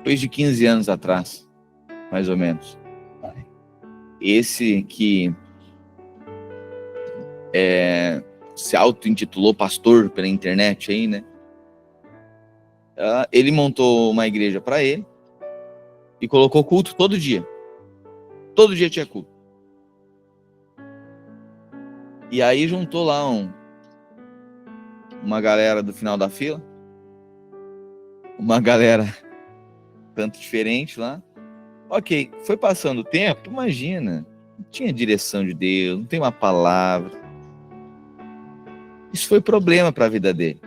15 anos atrás, mais ou menos. Esse que se auto-intitulou pastor pela internet aí, né? Ele montou uma igreja para ele e colocou culto todo dia. Todo dia tinha culto. E aí juntou lá uma galera do final da fila, uma galera tanto diferente lá. Ok, foi passando o tempo, imagina, não tinha direção de Deus, não tem uma palavra. Isso foi problema para a vida dele.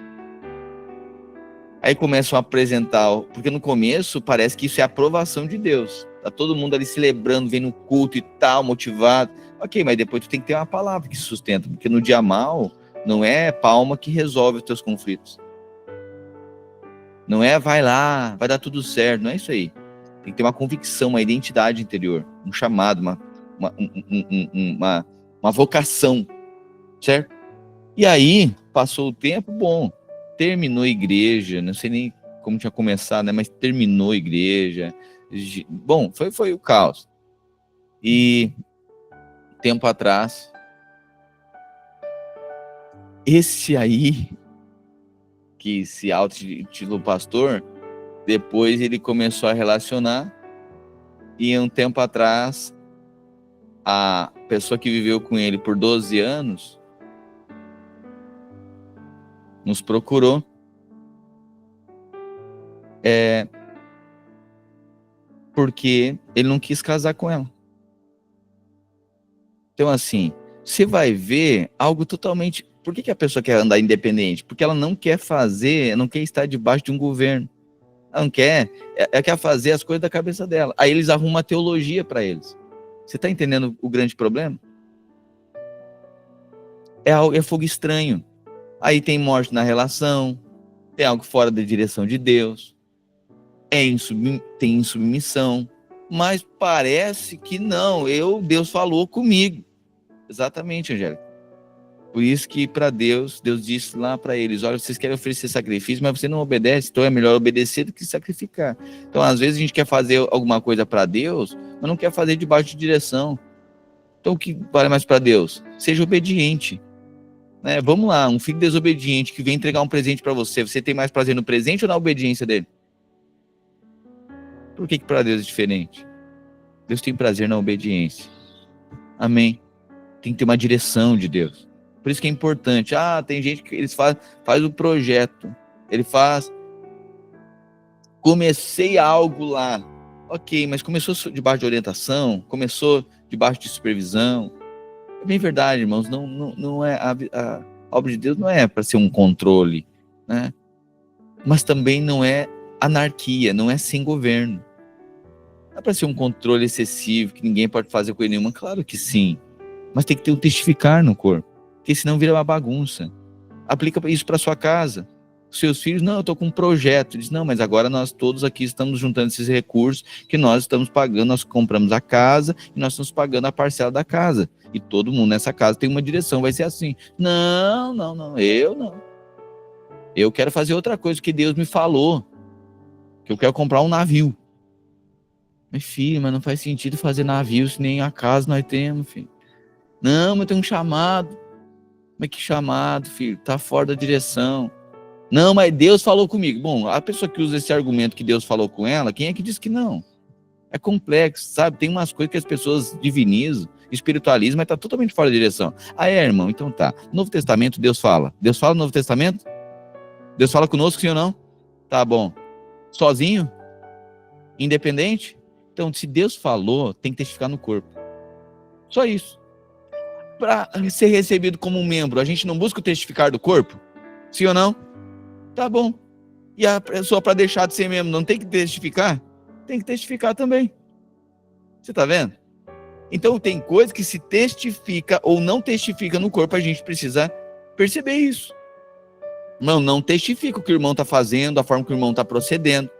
Aí começam a apresentar, porque no começo parece que isso é aprovação de Deus. Tá todo mundo ali celebrando, vendo o culto e tal, motivado. Ok, mas depois tu tem que ter uma palavra que sustenta, porque no dia mal não é palma que resolve os teus conflitos. Não é vai lá, vai dar tudo certo, não é isso aí. Tem que ter uma convicção, uma identidade interior, um chamado, uma vocação, certo? E aí, passou o tempo, bom, terminou a igreja, não sei nem como tinha começado, né, mas terminou a igreja. Bom, foi o caos. E tempo atrás, esse aí, que se auto-intitulou pastor, depois ele começou a relacionar, e um tempo atrás, a pessoa que viveu com ele por 12 anos nos procurou, porque ele não quis casar com ela. Então, assim, você vai ver algo totalmente... Por que a pessoa quer andar independente? Porque ela não quer fazer, não quer estar debaixo de um governo. Ela não quer, ela quer fazer as coisas da cabeça dela. Aí eles arrumam uma teologia para eles. Você está entendendo o grande problema? É fogo estranho. Aí tem morte na relação, tem algo fora da direção de Deus, tem insubmissão, mas parece que não, Deus falou comigo. Exatamente, Angélica. Por isso que para Deus disse lá para eles, olha, vocês querem oferecer sacrifício, mas você não obedece, então é melhor obedecer do que sacrificar. Então, às vezes a gente quer fazer alguma coisa para Deus, mas não quer fazer debaixo de direção. Então, o que vale mais para Deus? Seja obediente. Né? Vamos lá, um filho desobediente que vem entregar um presente para você, você tem mais prazer no presente ou na obediência dele? Por que para Deus é diferente? Deus tem prazer na obediência. Amém? Tem que ter uma direção de Deus. Por isso que é importante. Tem gente que eles faz o projeto. Ele faz... Comecei algo lá. Ok, mas começou debaixo de orientação? Começou debaixo de supervisão? É bem verdade, irmãos. Não é a obra de Deus não é para ser um controle, né? Mas também não é anarquia, não é sem governo. Não é para ser um controle excessivo que ninguém pode fazer coisa nenhuma. Claro que sim. Mas tem que ter um testificar no corpo, porque senão vira uma bagunça. Aplica isso para sua casa. Seus filhos, não, eu estou com um projeto. Diz, não, mas agora nós todos aqui estamos juntando esses recursos que nós estamos pagando, nós compramos a casa e nós estamos pagando a parcela da casa. E todo mundo nessa casa tem uma direção, vai ser assim. Não, eu não. Eu quero fazer outra coisa que Deus me falou, que eu quero comprar um navio. Mas filho, mas não faz sentido fazer navio se nem a casa nós temos, filho. Não, mas tem um chamado. Mas que chamado, filho? Tá fora da direção. Não, mas Deus falou comigo. Bom, a pessoa que usa esse argumento que Deus falou com ela, quem é que diz que não? É complexo, sabe? Tem umas coisas que as pessoas divinizam, espiritualizam, mas tá totalmente fora da direção. Irmão, então tá. No Novo Testamento, Deus fala. Deus fala no Novo Testamento? Deus fala conosco, sim ou não? Tá bom. Sozinho? Independente? Então, se Deus falou, tem que testificar no corpo. Só isso. Para ser recebido como um membro, a gente não busca o testificar do corpo? Sim ou não? Tá bom. E a pessoa, para deixar de ser membro, não tem que testificar? Tem que testificar também. Você tá vendo? Então tem coisa que se testifica ou não testifica no corpo, a gente precisa perceber isso. Não testifica o que o irmão está fazendo, a forma que o irmão está procedendo.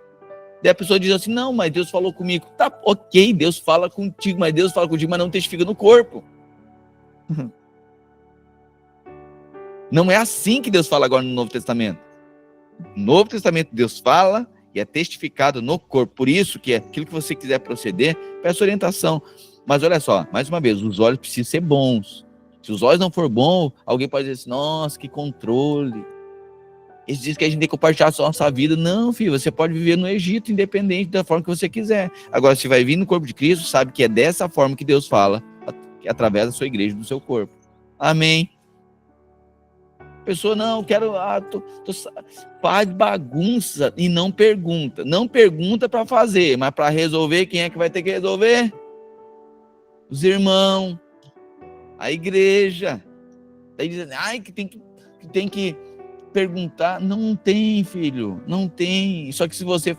Daí a pessoa diz assim, não, mas Deus falou comigo. Tá, ok, Deus fala contigo, mas não testifica no corpo. Não é assim que Deus fala agora no Novo Testamento. No Novo Testamento Deus fala e é testificado no corpo. Por isso que aquilo que você quiser proceder, peça orientação. Mas olha só, mais uma vez, os olhos precisam ser bons. Se os olhos não for bons, alguém pode dizer assim, nossa, que controle. Eles dizem que a gente tem que compartilhar só a nossa vida. Não, filho, você pode viver no Egito, independente da forma que você quiser. Agora, se vai vir no corpo de Cristo, sabe que é dessa forma que Deus fala, através da sua igreja, do seu corpo. Amém. A pessoa, não, quero, faz bagunça e não pergunta. Não pergunta para fazer, mas para resolver, quem é que vai ter que resolver? Os irmãos, a igreja. Aí dizem, que tem que perguntar. Não tem, filho, não tem. Só que se você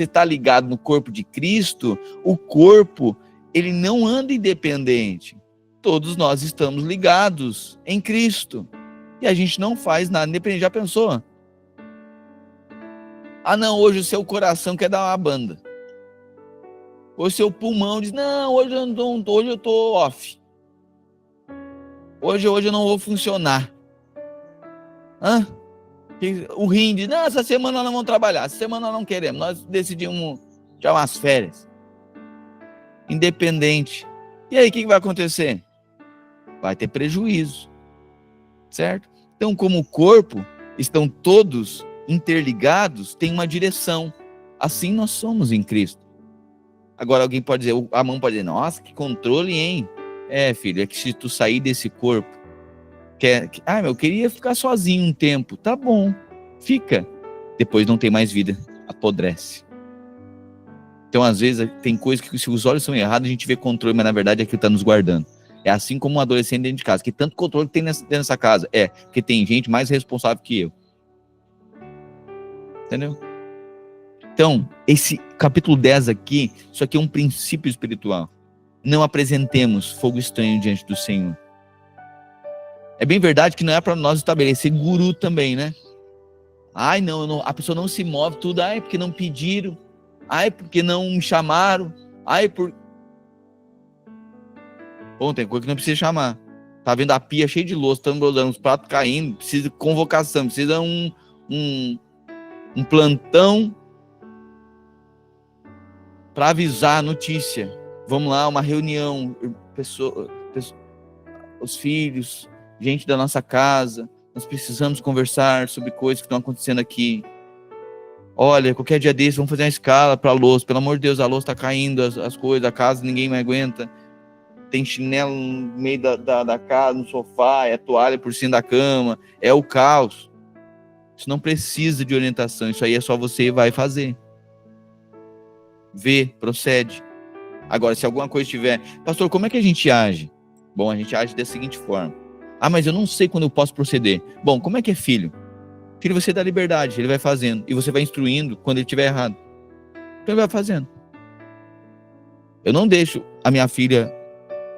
está ligado no corpo de Cristo, o corpo, ele não anda independente. Todos nós estamos ligados em Cristo. E a gente não faz nada independente. Já pensou? Não, hoje o seu coração quer dar uma banda. Ou o seu pulmão diz, não, hoje eu tô off. Hoje eu não vou funcionar. O rim diz, não, essa semana nós não vamos trabalhar, essa semana nós não queremos, nós decidimos tirar umas férias. Independente. E aí, o que vai acontecer? Vai ter prejuízo. Certo? Então, como o corpo, estão todos interligados, tem uma direção. Assim nós somos em Cristo. Agora alguém pode dizer, a mão pode dizer, nossa, que controle, hein? Filho, é que se tu sair desse corpo, eu queria ficar sozinho um tempo. Tá bom, fica. Depois não tem mais vida, apodrece. Então, às vezes, tem coisas que se os olhos são errados, a gente vê controle, mas na verdade aquilo está nos guardando. É assim como um adolescente dentro de casa, que tanto controle que tem dentro dessa casa. Porque tem gente mais responsável que eu. Entendeu? Então, esse capítulo 10 aqui, isso aqui é um princípio espiritual. Não apresentemos fogo estranho diante do Senhor. É bem verdade que não é para nós estabelecer guru também, né? Não, a pessoa não se move tudo. Porque não pediram. Porque não me chamaram. Bom, tem coisa que não precisa chamar. Tá vendo a pia cheia de louça, estamos rodando, os pratos caindo, precisa de convocação, precisa um plantão para avisar a notícia. Vamos lá, uma reunião, os filhos, gente da nossa casa, nós precisamos conversar sobre coisas que estão acontecendo aqui. Olha, qualquer dia desse, vamos fazer uma escala para a louça, pelo amor de Deus, a louça está caindo, as coisas, a casa, ninguém mais aguenta. Tem chinelo no meio da casa, no sofá, é toalha por cima da cama, é o caos. Isso não precisa de orientação, isso aí é só você vai fazer. Vê, procede. Agora, se alguma coisa tiver, pastor, como é que a gente age? Bom, a gente age da seguinte forma. Mas eu não sei quando eu posso proceder. Bom, como é que é filho? Filho, você dá liberdade, ele vai fazendo, e você vai instruindo quando ele estiver errado. Então ele vai fazendo. Eu não deixo a minha filha.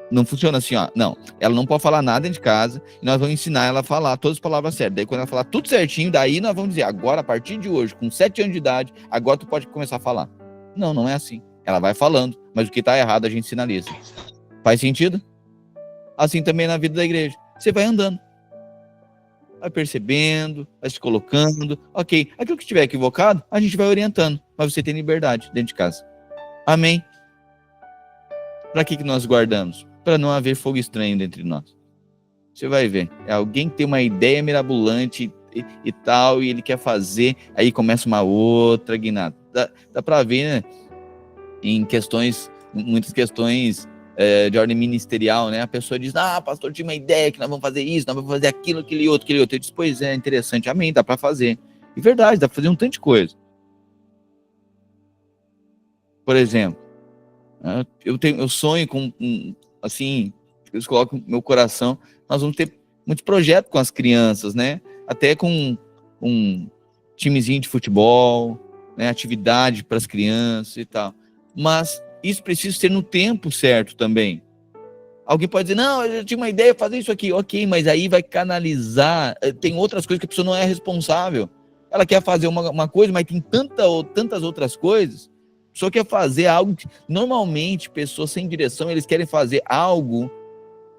Não funciona assim, não, ela não pode falar nada dentro de casa, e nós vamos ensinar ela a falar todas as palavras certas. Daí quando ela falar tudo certinho, daí nós vamos dizer, agora a partir de hoje, com 7 anos de idade, agora tu pode começar a falar. Não é assim. Ela vai falando, mas o que está errado a gente sinaliza. Faz sentido? Assim também na vida da igreja. Você vai andando, vai percebendo, vai se colocando, ok, aquilo que estiver equivocado, a gente vai orientando, mas você tem liberdade dentro de casa. Amém? Para que nós guardamos? Para não haver fogo estranho entre nós. Você vai ver, é alguém que tem uma ideia mirabolante e tal, e ele quer fazer, aí começa uma outra guinada. Dá para ver, né, em muitas questões de ordem ministerial, né? A pessoa diz, pastor, tinha uma ideia que nós vamos fazer isso, nós vamos fazer aquilo, aquele outro. Eu disse, pois é, interessante, amém, dá para fazer. E verdade, dá para fazer um tanto de coisa. Por exemplo, eu sonho com, assim, eu coloco no meu coração, nós vamos ter muitos projetos com as crianças, né? Até com um timezinho de futebol, né? Atividade para as crianças e tal. Mas isso precisa ser no tempo certo também. Alguém pode dizer, não, eu tinha uma ideia de fazer isso aqui. Ok, mas aí vai canalizar. Tem outras coisas que a pessoa não é responsável. Ela quer fazer uma coisa, mas tem tantas outras coisas. A pessoa quer fazer algo que, normalmente, pessoas sem direção, eles querem fazer algo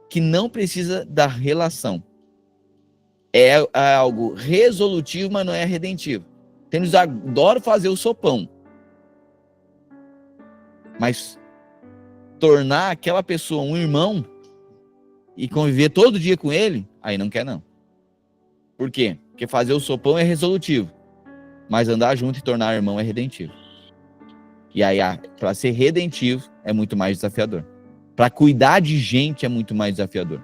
que não precisa da relação. É algo resolutivo, mas não é redentivo. Eles adoram fazer o sopão. Mas tornar aquela pessoa um irmão e conviver todo dia com ele, aí não quer não. Por quê? Porque fazer o sopão é resolutivo, mas andar junto e tornar irmão é redentivo. E aí, para ser redentivo, é muito mais desafiador. Para cuidar de gente é muito mais desafiador.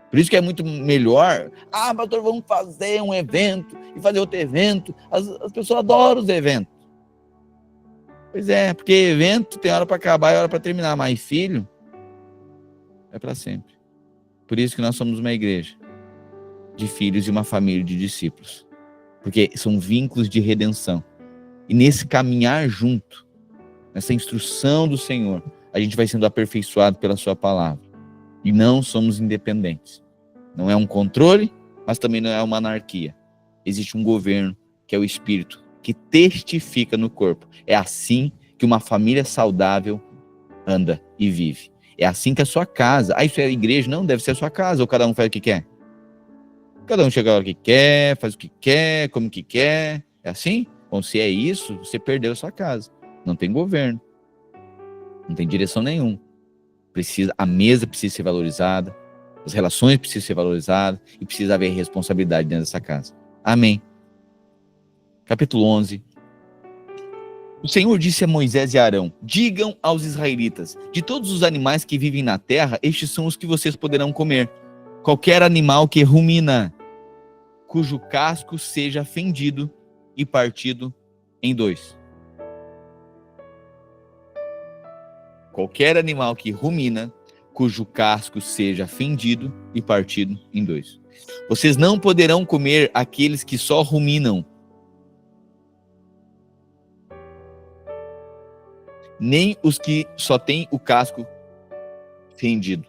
Por isso que é muito melhor, pastor, vamos fazer um evento e fazer outro evento. As pessoas adoram os eventos. Pois é, porque evento tem hora para acabar e hora para terminar, mas filho é para sempre. Por isso que nós somos uma igreja de filhos e uma família de discípulos. Porque são vínculos de redenção. E nesse caminhar junto, nessa instrução do Senhor, a gente vai sendo aperfeiçoado pela sua palavra. E não somos independentes. Não é um controle, mas também não é uma anarquia. Existe um governo, que é o Espírito, que testifica no corpo. É assim que uma família saudável anda e vive. É assim que a sua casa... isso é a igreja? Não, deve ser a sua casa. Ou cada um faz o que quer? Cada um chega a hora que quer, faz o que quer, come o que quer. É assim? Bom, se é isso, você perdeu a sua casa. Não tem governo. Não tem direção nenhuma. A mesa precisa ser valorizada. As relações precisam ser valorizadas. E precisa haver responsabilidade dentro dessa casa. Amém. Capítulo 11. O Senhor disse a Moisés e a Arão: digam aos israelitas, de todos os animais que vivem na terra, estes são os que vocês poderão comer. Qualquer animal que rumina, cujo casco seja fendido e partido em dois. Qualquer animal que rumina, cujo casco seja fendido e partido em dois. Vocês não poderão comer aqueles que só ruminam, nem os que só têm o casco fendido.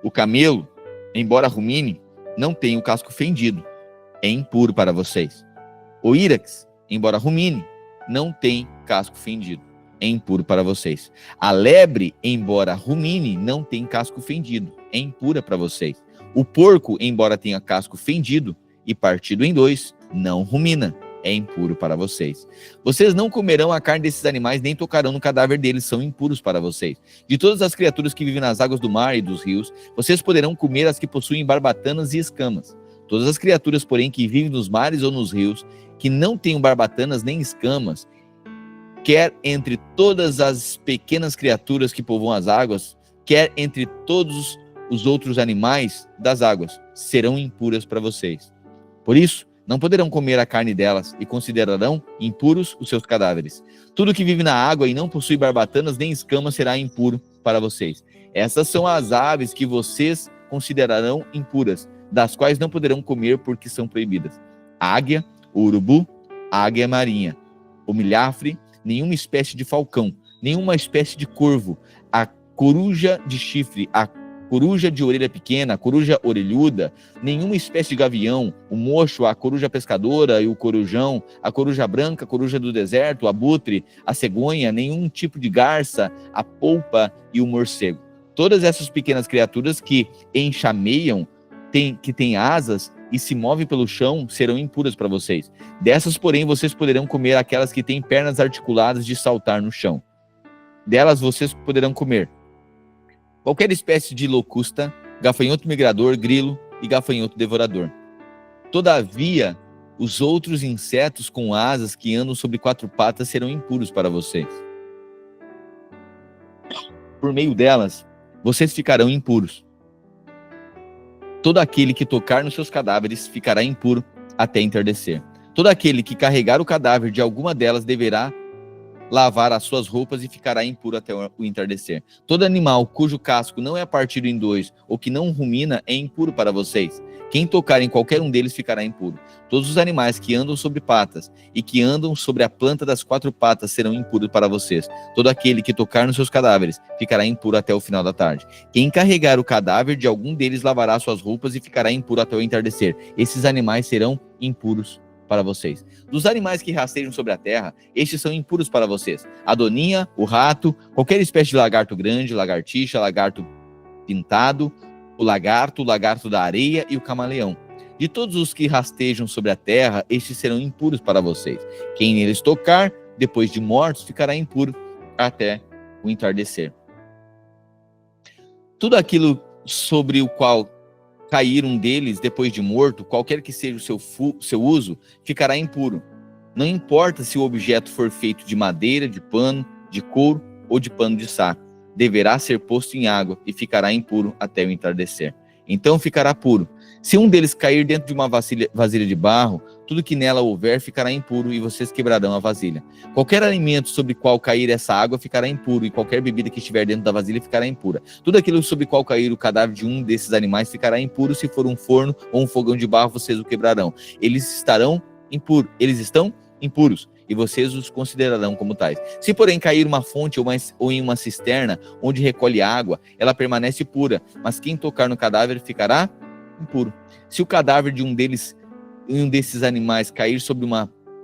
O camelo, embora rumine, não tem o casco fendido. É impuro para vocês. O írax, embora rumine, não tem casco fendido. É impuro para vocês. A lebre, embora rumine, não tem casco fendido. É impura para vocês. O porco, embora tenha casco fendido e partido em dois, não rumina. É impuro para vocês. Vocês não comerão a carne desses animais, nem tocarão no cadáver deles, são impuros para vocês. De todas as criaturas que vivem nas águas do mar e dos rios, vocês poderão comer as que possuem barbatanas e escamas. Todas as criaturas, porém, que vivem nos mares ou nos rios, que não tenham barbatanas nem escamas, quer entre todas as pequenas criaturas que povoam as águas, quer entre todos os outros animais das águas, serão impuras para vocês. Por isso, não poderão comer a carne delas e considerarão impuros os seus cadáveres. Tudo que vive na água e não possui barbatanas nem escamas será impuro para vocês. Essas são as aves que vocês considerarão impuras, das quais não poderão comer porque são proibidas: a águia, o urubu, a águia marinha, o milhafre, nenhuma espécie de falcão, nenhuma espécie de corvo, a coruja de chifre, a coruja de orelha pequena, a coruja orelhuda, nenhuma espécie de gavião, o mocho, a coruja pescadora e o corujão, a coruja branca, a coruja do deserto, o abutre, a cegonha, nenhum tipo de garça, a polpa e o morcego. Todas essas pequenas criaturas que enxameiam, que têm asas e se movem pelo chão, serão impuras para vocês. Dessas, porém, vocês poderão comer aquelas que têm pernas articuladas de saltar no chão. Delas vocês poderão comer qualquer espécie de locusta, gafanhoto migrador, grilo e gafanhoto devorador. Todavia, os outros insetos com asas que andam sobre quatro patas serão impuros para vocês. Por meio delas, vocês ficarão impuros. Todo aquele que tocar nos seus cadáveres ficará impuro até entardecer. Todo aquele que carregar o cadáver de alguma delas deverá lavar as suas roupas e ficará impuro até o entardecer. Todo animal cujo casco não é partido em dois ou que não rumina é impuro para vocês. Quem tocar em qualquer um deles ficará impuro. Todos os animais que andam sobre patas e que andam sobre a planta das quatro patas serão impuros para vocês. Todo aquele que tocar nos seus cadáveres ficará impuro até o final da tarde. Quem carregar o cadáver de algum deles lavará suas roupas e ficará impuro até o entardecer. Esses animais serão impuros para vocês. Dos animais que rastejam sobre a terra, estes são impuros para vocês. A doninha, o rato, qualquer espécie de lagarto grande, lagartixa, lagarto pintado, o lagarto da areia e o camaleão. De todos os que rastejam sobre a terra, estes serão impuros para vocês. Quem neles tocar, depois de mortos, ficará impuro até o entardecer. Tudo aquilo sobre o qual cair um deles depois de morto, qualquer que seja o seu uso, ficará impuro. Não importa se o objeto for feito de madeira, de pano, de couro ou de pano de saco. Deverá ser posto em água e ficará impuro até o entardecer. Então ficará puro. Se um deles cair dentro de uma vasilha de barro, tudo que nela houver ficará impuro e vocês quebrarão a vasilha. Qualquer alimento sobre qual cair essa água ficará impuro e qualquer bebida que estiver dentro da vasilha ficará impura. Tudo aquilo sobre qual cair o cadáver de um desses animais ficará impuro. Se for um forno ou um fogão de barro, vocês o quebrarão. Eles estão impuros e vocês os considerarão como tais. Se porém cair uma fonte ou em uma cisterna onde recolhe água, ela permanece pura, mas quem tocar no cadáver ficará impuro. Se o cadáver de um desses animais cair sobre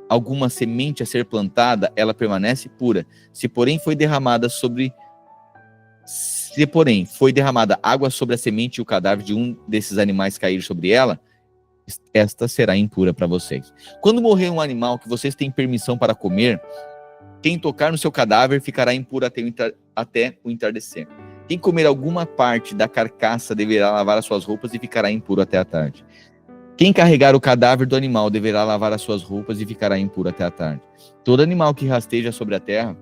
alguma semente a ser plantada, ela permanece pura. Se porém foi derramada água sobre a semente e o cadáver de um desses animais cair sobre ela, esta será impura para vocês. Quando morrer um animal que vocês têm permissão para comer, quem tocar no seu cadáver ficará impuro até o entardecer. Quem comer alguma parte da carcaça deverá lavar as suas roupas e ficará impuro até a tarde. Quem carregar o cadáver do animal deverá lavar as suas roupas e ficará impuro até a tarde. Todo animal que rasteja sobre a terra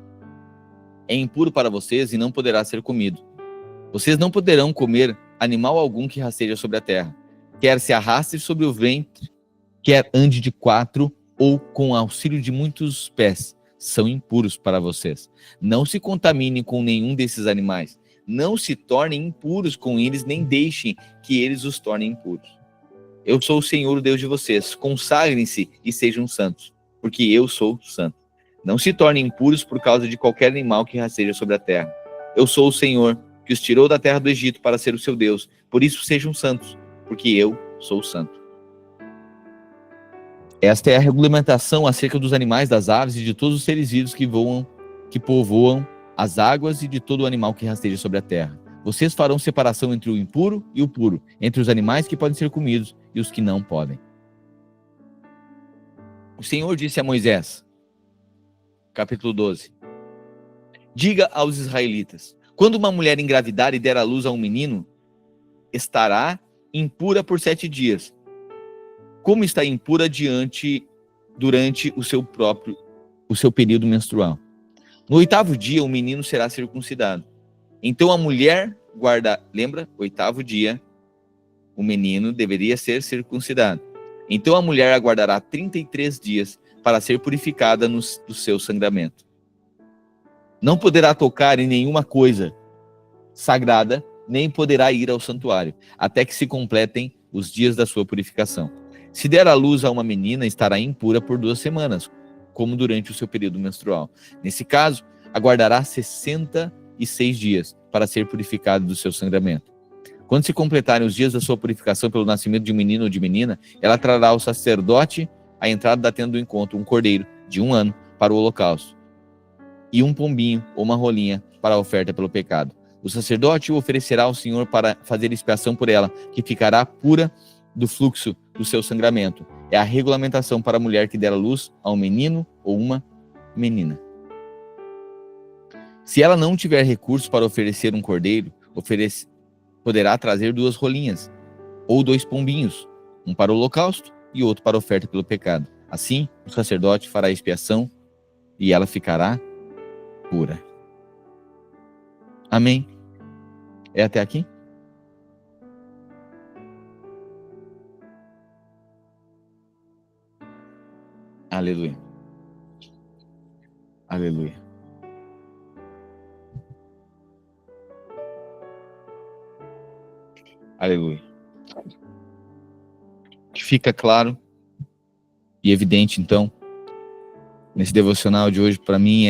é impuro para vocês e não poderá ser comido. Vocês não poderão comer animal algum que rasteja sobre a terra, quer se arraste sobre o ventre, quer ande de quatro ou com auxílio de muitos pés, são impuros para vocês. Não se contaminem com nenhum desses animais. Não se tornem impuros com eles, nem deixem que eles os tornem impuros. Eu sou o Senhor, o Deus de vocês. Consagrem-se e sejam santos, porque eu sou santo. Não se tornem impuros por causa de qualquer animal que rasteja sobre a terra. Eu sou o Senhor, que os tirou da terra do Egito para ser o seu Deus. Por isso sejam santos, porque eu sou santo. Esta é a regulamentação acerca dos animais, das aves e de todos os seres vivos que voam, que povoam as águas e de todo animal que rasteja sobre a terra. Vocês farão separação entre o impuro e o puro, entre os animais que podem ser comidos e os que não podem. O Senhor disse a Moisés, capítulo 12: diga aos israelitas: quando uma mulher engravidar e der à luz a um menino, estará impura por 7 dias. Como está impura durante o seu período menstrual. No 8º dia, o menino será circuncidado. Então a mulher lembra? 8º dia, o menino deveria ser circuncidado. Então a mulher aguardará 33 dias para ser purificada do seu sangramento. Não poderá tocar em nenhuma coisa sagrada, nem poderá ir ao santuário, até que se completem os dias da sua purificação. Se der à luz a uma menina, estará impura por 2 semanas, como durante o seu período menstrual. Nesse caso, aguardará 66 dias para ser purificada do seu sangramento. Quando se completarem os dias da sua purificação pelo nascimento de um menino ou de menina, ela trará ao sacerdote à entrada da tenda do encontro um cordeiro de 1 ano para o holocausto e um pombinho ou uma rolinha para a oferta pelo pecado. O sacerdote o oferecerá ao Senhor para fazer expiação por ela, que ficará pura do fluxo do seu sangramento. É a regulamentação para a mulher que der à luz a um menino ou uma menina. Se ela não tiver recursos para oferecer um cordeiro, poderá trazer 2 rolinhas ou 2 pombinhos, um para o holocausto e outro para a oferta pelo pecado. Assim, o sacerdote fará expiação e ela ficará pura. Amém? É até aqui? Aleluia. Aleluia. Aleluia. Que fica claro e evidente, então, nesse devocional de hoje, para mim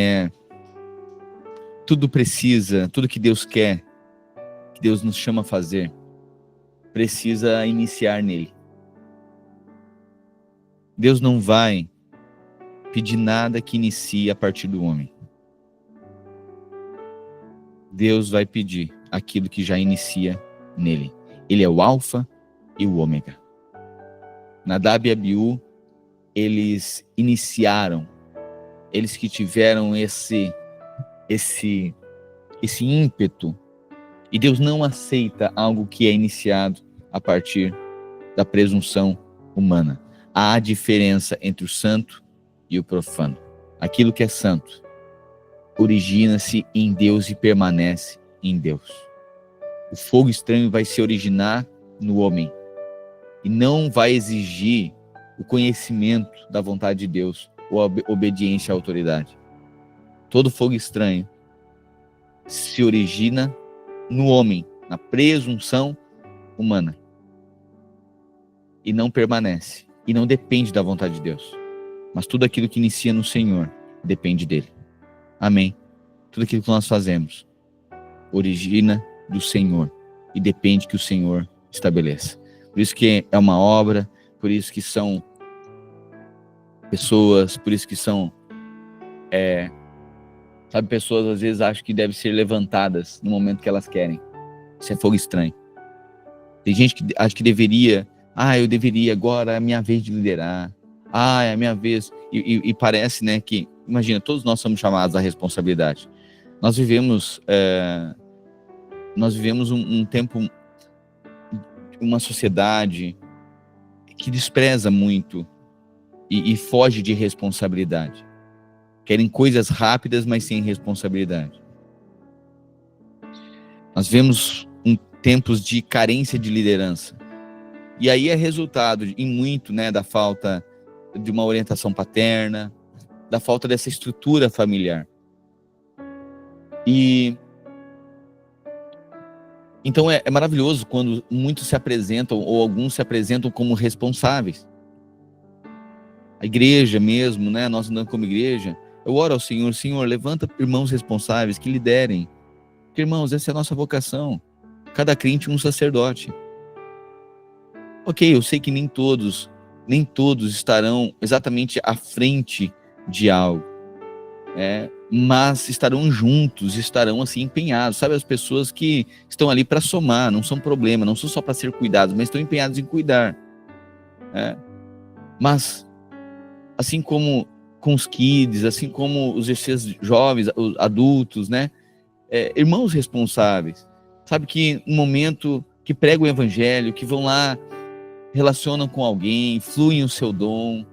tudo que Deus quer, que Deus nos chama a fazer, precisa iniciar nele. Deus não vai pedir nada que inicie a partir do homem. Deus vai pedir aquilo que já inicia nele. Ele é o alfa e o ômega. Nadab e Abiú, eles iniciaram, eles que tiveram esse ímpeto. E Deus não aceita algo que é iniciado a partir da presunção humana. Há diferença entre o santo e o profano. Aquilo que é santo origina-se em Deus e permanece em Deus. O fogo estranho vai se originar no homem e não vai exigir o conhecimento da vontade de Deus ou a obediência à autoridade. Todo fogo estranho se origina no homem, na presunção humana, e não permanece, e não depende da vontade de Deus. Mas tudo aquilo que inicia no Senhor depende dele. Amém. Tudo aquilo que nós fazemos origina do Senhor e depende que o Senhor estabeleça. Por isso que é uma obra, por isso que são pessoas, por isso que são pessoas às vezes acham que devem ser levantadas no momento que elas querem. Isso é fogo estranho. Tem gente que acha que eu deveria, agora é a minha vez de liderar. É a minha vez. E parece, né, que, imagina, todos nós somos chamados à responsabilidade. Nós vivemos um tempo, uma sociedade que despreza muito e foge de responsabilidade. Querem coisas rápidas, mas sem responsabilidade. Nós vemos tempos de carência de liderança. E aí é resultado em muito, né, da falta de uma orientação paterna, da falta dessa estrutura familiar. E então é maravilhoso quando muitos se apresentam, ou alguns se apresentam como responsáveis. A igreja mesmo, né, nós andando como igreja, eu oro ao Senhor, Senhor, levanta irmãos responsáveis que liderem. Porque, irmãos, essa é a nossa vocação. Cada crente um sacerdote. Ok, eu sei que nem todos estarão exatamente à frente de algo, mas estarão juntos, estarão assim empenhados, sabe, as pessoas que estão ali para somar, não são problema, não são só para ser cuidados, mas estão empenhados em cuidar, mas assim como com os kids, assim como os jovens, os adultos, né, irmãos responsáveis, sabe, que no momento que pregam o evangelho, que vão lá, relacionam com alguém, fluem o seu dom,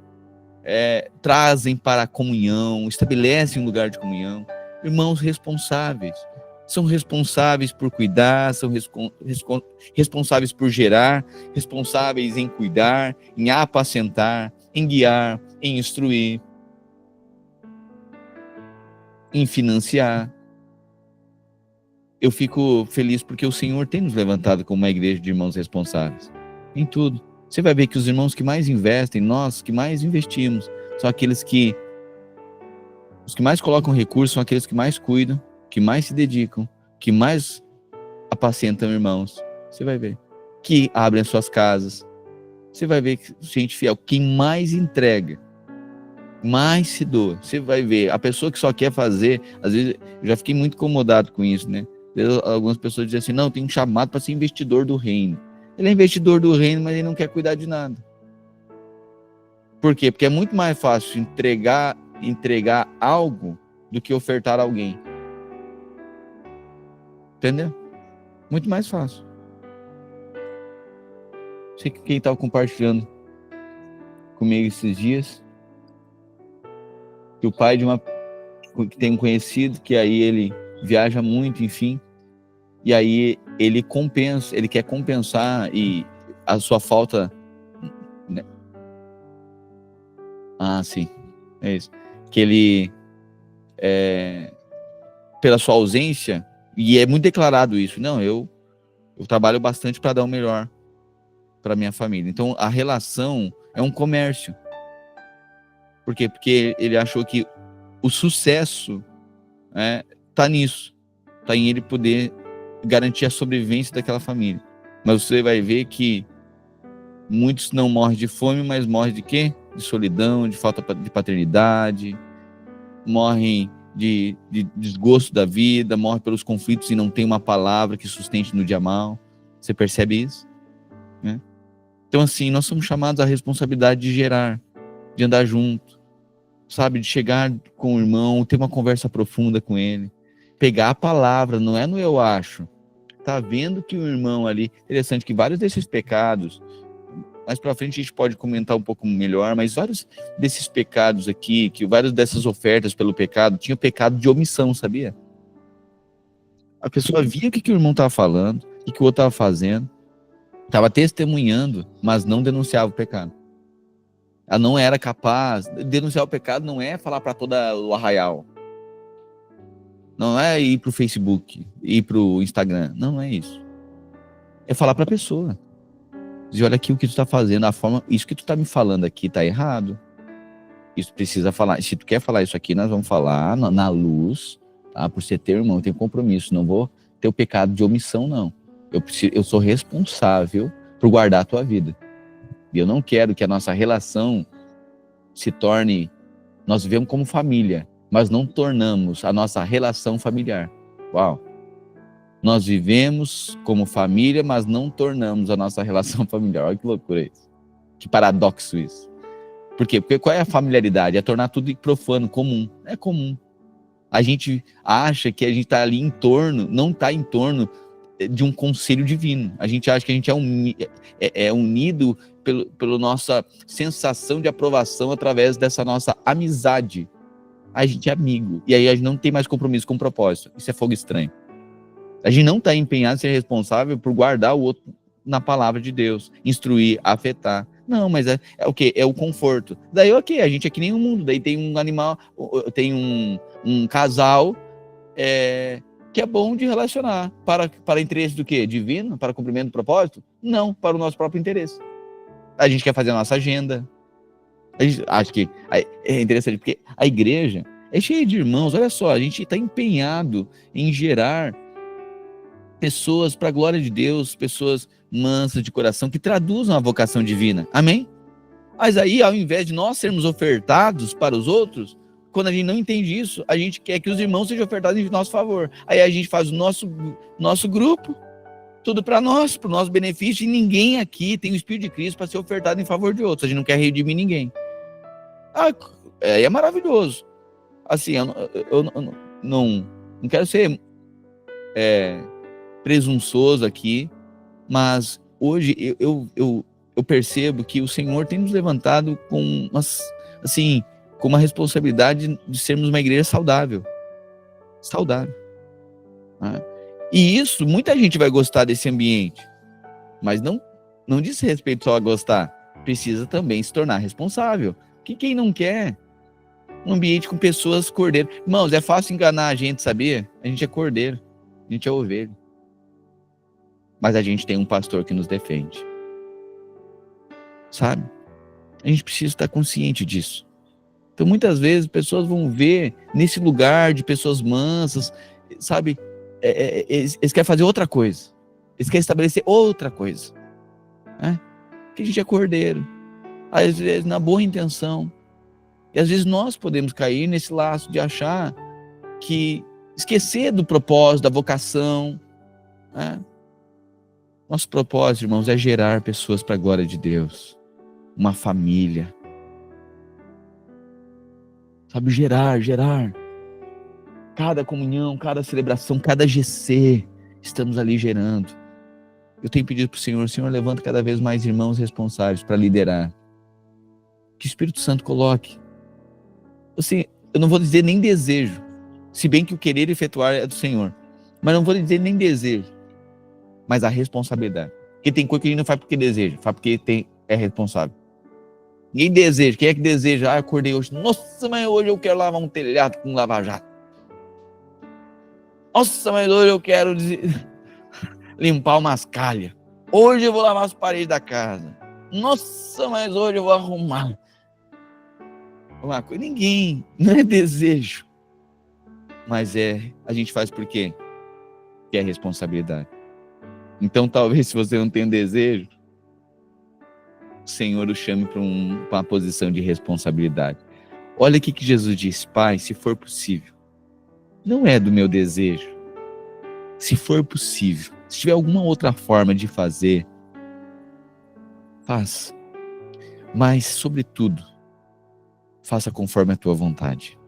trazem para a comunhão, estabelecem um lugar de comunhão. Irmãos responsáveis, são responsáveis por cuidar, são responsáveis por gerar, responsáveis em cuidar, em apacentar, em guiar, em instruir, em financiar. Eu fico feliz porque o Senhor tem nos levantado como uma igreja de irmãos responsáveis em tudo. Você vai ver que os irmãos que mais investem, nós que mais investimos, são aqueles os que mais colocam recursos, são aqueles que mais cuidam, que mais se dedicam, que mais apacentam irmãos. Você vai ver. Que abrem as suas casas. Você vai ver que gente fiel, quem mais entrega, mais se doa. Você vai ver. A pessoa que só quer fazer, às vezes, eu já fiquei muito incomodado com isso, né? Algumas pessoas dizem assim, não, tem um chamado para ser investidor do reino. Ele é investidor do reino, mas ele não quer cuidar de nada. Por quê? Porque é muito mais fácil entregar algo do que ofertar alguém. Entendeu? Muito mais fácil. Sei que quem estava compartilhando comigo esses dias, que o pai que tem um conhecido, que aí ele viaja muito, enfim, e aí ele quer compensar e a sua falta, né? Sim, é isso. Que ele, pela sua ausência, e é muito declarado isso, não, eu Eu trabalho bastante para dar o melhor para minha família. Então, a relação é um comércio. Por quê? Porque ele achou que o sucesso tá nisso. Tá em ele poder garantir a sobrevivência daquela família. Mas você vai ver que muitos não morrem de fome, mas morrem de quê? De solidão, de falta de paternidade, morrem de desgosto da vida, morrem pelos conflitos e não tem uma palavra que sustente no dia mal. Você percebe isso? Né? Então, assim, nós somos chamados à responsabilidade de gerar, de andar junto, sabe? De chegar com o irmão, ter uma conversa profunda com ele, pegar a palavra, não é no eu acho. Tá vendo que o irmão ali... Interessante que vários desses pecados, mais para frente a gente pode comentar um pouco melhor, mas vários desses pecados aqui, que várias dessas ofertas pelo pecado, tinha o pecado de omissão, sabia? A pessoa via o que o irmão estava falando, o que o outro estava fazendo, estava testemunhando, mas não denunciava o pecado. Ela não era capaz. Denunciar o pecado não é falar para todo o arraial. Não é ir para o Facebook, ir para o Instagram. Não é isso. É falar para a pessoa. Dizer, olha aqui o que tu está fazendo, a forma, isso que tu está me falando aqui está errado. Isso precisa falar. Se tu quer falar isso aqui, nós vamos falar na luz, tá? Por ser teu irmão, eu tenho compromisso. Não vou ter o pecado de omissão, não. Eu sou responsável por guardar a tua vida. E eu não quero que a nossa relação se torne... Nós vivemos como família, mas não tornamos a nossa relação familiar. Uau! Nós vivemos como família, mas não tornamos a nossa relação familiar. Olha que loucura isso. Que paradoxo isso. Por quê? Porque qual é a familiaridade? É tornar tudo profano, comum. É comum. A gente acha que a gente está ali em torno, não está em torno de um conselho divino. A gente acha que a gente é unido pela nossa sensação de aprovação através dessa nossa amizade. A gente é amigo. E aí a gente não tem mais compromisso com o propósito. Isso é fogo estranho. A gente não está empenhado em ser responsável por guardar o outro na palavra de Deus, instruir, afetar. Não, mas é o quê? É o conforto. Daí, ok, a gente é que nem o mundo. Daí tem um animal, tem um casal que é bom de relacionar. Para interesse do quê? Divino? Para cumprimento do propósito? Não, para o nosso próprio interesse. A gente quer fazer a nossa agenda. A gente acha que é interessante, porque a igreja é cheia de irmãos. Olha só, a gente está empenhado em gerar pessoas para a glória de Deus, pessoas mansas de coração, que traduzam a vocação divina. Amém? Mas aí, ao invés de nós sermos ofertados para os outros, quando a gente não entende isso, a gente quer que os irmãos sejam ofertados em nosso favor. Aí a gente faz o nosso grupo, tudo para nós, para o nosso benefício, e ninguém aqui tem o Espírito de Cristo para ser ofertado em favor de outros. A gente não quer redimir ninguém. É maravilhoso. Assim, eu não quero ser presunçoso aqui, mas hoje eu percebo que o Senhor tem nos levantado com uma responsabilidade de sermos uma igreja saudável. Né? E isso, muita gente vai gostar desse ambiente, mas não diz respeito só a gostar, precisa também se tornar responsável. Que quem não quer um ambiente com pessoas cordeiro? Irmãos, é fácil enganar a gente, sabia? A gente é cordeiro, a gente é ovelha. Mas a gente tem um pastor que nos defende. Sabe? A gente precisa estar consciente disso. Então, muitas vezes, pessoas vão ver nesse lugar de pessoas mansas, sabe? Eles querem fazer outra coisa. Eles querem estabelecer outra coisa. Né? Que a gente é cordeiro. Às vezes, na boa intenção. E às vezes nós podemos cair nesse laço de achar que esquecer do propósito, da vocação. Né? Nosso propósito, irmãos, é gerar pessoas para a glória de Deus. Uma família. Sabe, gerar. Cada comunhão, cada celebração, cada GC, estamos ali gerando. Eu tenho pedido para o Senhor, levanta cada vez mais irmãos responsáveis para liderar. Que o Espírito Santo coloque. Assim, eu não vou dizer nem desejo, se bem que o querer efetuar é do Senhor. Mas não vou dizer nem desejo. Mas a responsabilidade. Porque tem coisa que a gente não faz porque deseja, faz porque é responsável. Ninguém deseja. Quem é que deseja? Acordei hoje. Nossa, mas hoje eu quero lavar um telhado com lava-jato. Nossa, mas hoje eu quero limpar umas calhas. Hoje eu vou lavar as paredes da casa. Nossa, mas hoje eu vou arrumar uma coisa. Ninguém, não é desejo. Mas a gente faz por quê? Que é responsabilidade. Então talvez se você não tem desejo, o Senhor o chame para uma posição de responsabilidade. Olha o que Jesus disse: Pai, se for possível, não é do meu desejo. Se for possível, se tiver alguma outra forma de fazer, faça. Mas, sobretudo, faça conforme a tua vontade.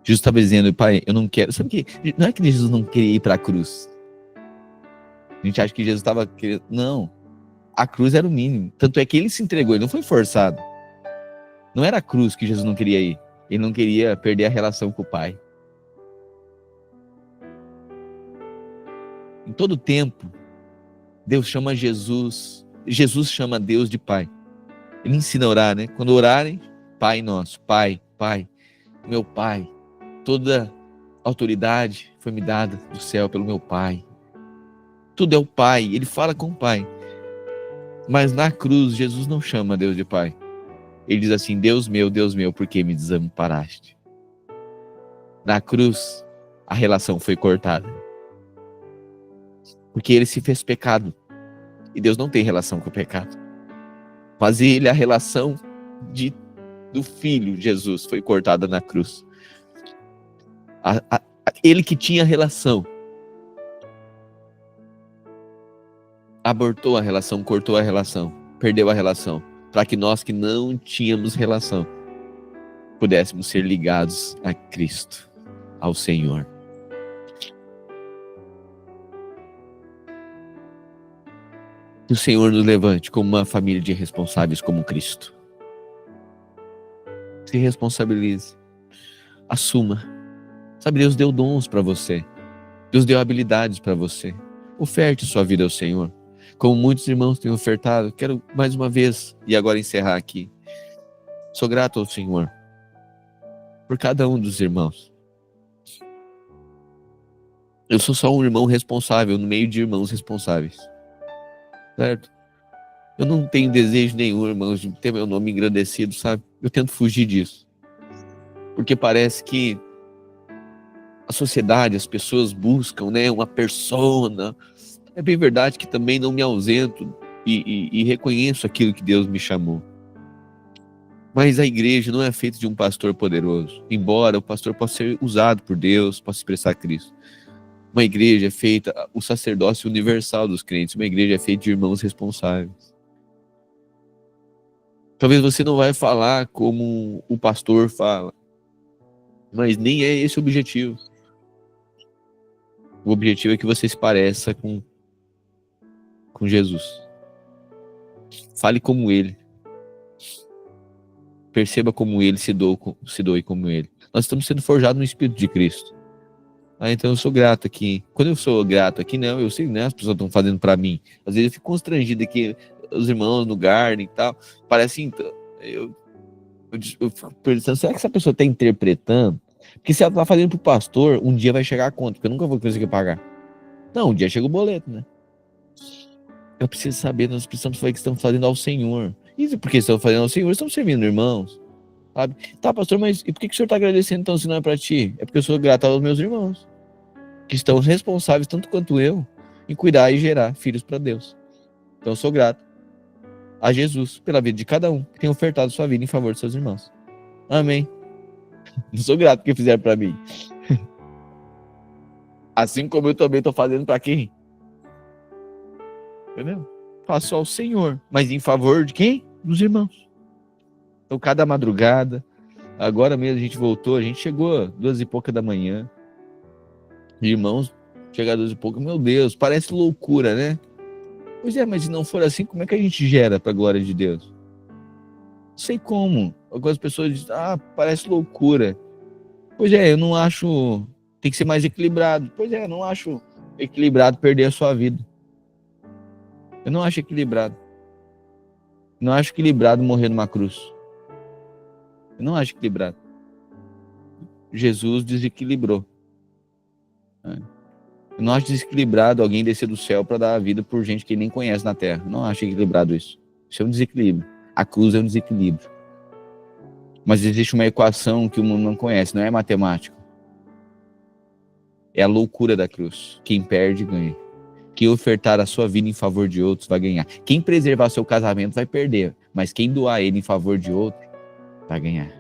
Jesus estava dizendo: Pai, eu não quero. Sabe o que? Não é que Jesus não queria ir para a cruz. A gente acha que Jesus estava querendo. Não. A cruz era o mínimo. Tanto é que ele se entregou, ele não foi forçado. Não era a cruz que Jesus não queria ir. Ele não queria perder a relação com o Pai. Em todo tempo, Deus chama Jesus chama Deus de Pai. Ele ensina a orar, né? Quando orarem, Pai nosso, Pai, Pai, meu Pai, toda autoridade foi me dada do céu pelo meu Pai. Tudo é o Pai, ele fala com o Pai. Mas na cruz, Jesus não chama Deus de Pai. Ele diz assim: Deus meu, por que me desamparaste? Na cruz, a relação foi cortada. Porque ele se fez pecado. E Deus não tem relação com o pecado. Mas a relação do Filho, Jesus, foi cortada na cruz. Ele que tinha relação, abortou a relação, cortou a relação, perdeu a relação, para que nós que não tínhamos relação, pudéssemos ser ligados a Cristo, ao Senhor. Que o Senhor nos levante como uma família de responsáveis como Cristo. Se responsabilize. Assuma. Sabe, Deus deu dons para você. Deus deu habilidades para você. Oferte sua vida ao Senhor. Como muitos irmãos têm ofertado, quero mais uma vez, e agora encerrar aqui. Sou grato ao Senhor por cada um dos irmãos. Eu sou só um irmão responsável no meio de irmãos responsáveis. Certo? Eu não tenho desejo nenhum, irmãos, de ter meu nome engrandecido, sabe? Eu tento fugir disso. Porque parece que a sociedade, as pessoas buscam, né, uma persona. É bem verdade que também não me ausento e reconheço aquilo que Deus me chamou. Mas a igreja não é feita de um pastor poderoso. Embora o pastor possa ser usado por Deus, possa expressar Cristo. Uma igreja é feita, o sacerdócio universal dos crentes, uma igreja é feita de irmãos responsáveis. Talvez você não vai falar como o pastor fala, mas nem é esse o objetivo. O objetivo é que você se pareça com Jesus. Fale como ele. Perceba como ele se doe como ele. Nós estamos sendo forjados no Espírito de Cristo. Então eu sou grato aqui. Quando eu sou grato aqui, não, eu sei, né, as pessoas estão fazendo para mim. Às vezes eu fico constrangido aqui, os irmãos no Garden e tal. Parece, então, eu fico pensando, será que essa pessoa está interpretando? Porque se ela está fazendo para o pastor, um dia vai chegar a conta, porque eu nunca vou conseguir pagar. Não, um dia chega o boleto, né? Eu preciso saber, nós precisamos saber que estamos fazendo ao Senhor. E porque estamos fazendo ao Senhor, estamos servindo irmãos. Sabe? Tá, pastor, mas e por que o senhor está agradecendo então se não é para ti? É porque eu sou grato aos meus irmãos, que estão responsáveis, tanto quanto eu, em cuidar e gerar filhos para Deus. Então eu sou grato a Jesus pela vida de cada um que tem ofertado sua vida em favor de seus irmãos. Amém. Não sou grato porque fizeram para mim. Assim como eu também estou fazendo para quem? Entendeu? Faço ao Senhor, mas em favor de quem? Dos irmãos. Então cada madrugada, agora mesmo a gente voltou, a gente chegou 2h pouca da manhã. Irmãos, chegar 2h pouca, meu Deus, parece loucura, né? Pois é, mas se não for assim, como é que a gente gera para a glória de Deus? Não sei como. Algumas pessoas dizem, parece loucura. Pois é, eu não acho, tem que ser mais equilibrado. Pois é, eu não acho equilibrado perder a sua vida. Eu não acho equilibrado. Eu não acho equilibrado morrer numa cruz. Eu não acho equilibrado. Jesus desequilibrou. Eu não acho desequilibrado alguém descer do céu para dar a vida por gente que ele nem conhece na terra. Não acho equilibrado isso. Isso é um desequilíbrio. A cruz é um desequilíbrio. Mas existe uma equação que o mundo não conhece, não é matemática. É a loucura da cruz. Quem perde, ganha. Quem ofertar a sua vida em favor de outros vai ganhar. Quem preservar seu casamento vai perder. Mas quem doar ele em favor de outro vai ganhar.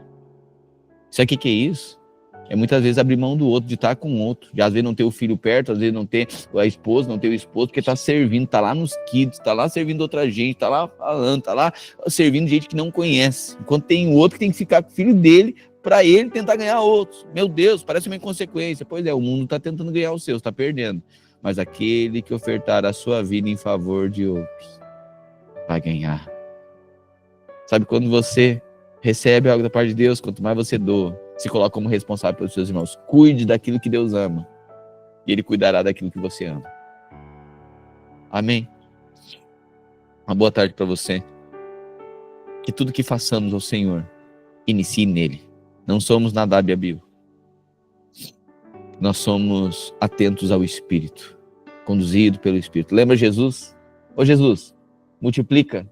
Sabe o que é isso? É muitas vezes abrir mão do outro, de estar com o outro. De às vezes não ter o filho perto, às vezes não ter a esposa, não ter o esposo, porque está servindo, está lá nos kids, está lá servindo outra gente, está lá falando, está lá servindo gente que não conhece. Enquanto tem o outro que tem que ficar com o filho dele para ele tentar ganhar outros. Meu Deus, parece uma inconsequência. Pois é, o mundo está tentando ganhar os seus, está perdendo. Mas aquele que ofertar a sua vida em favor de outros vai ganhar. Sabe quando você recebe algo da parte de Deus, quanto mais você doa, se coloca como responsável pelos seus irmãos. Cuide daquilo que Deus ama. E Ele cuidará daquilo que você ama. Amém? Uma boa tarde para você. Que tudo que façamos ao Senhor, inicie nele. Não somos Nadab e Abiú. Nós somos atentos ao Espírito. Conduzido pelo Espírito. Lembra Jesus? Ô Jesus, multiplica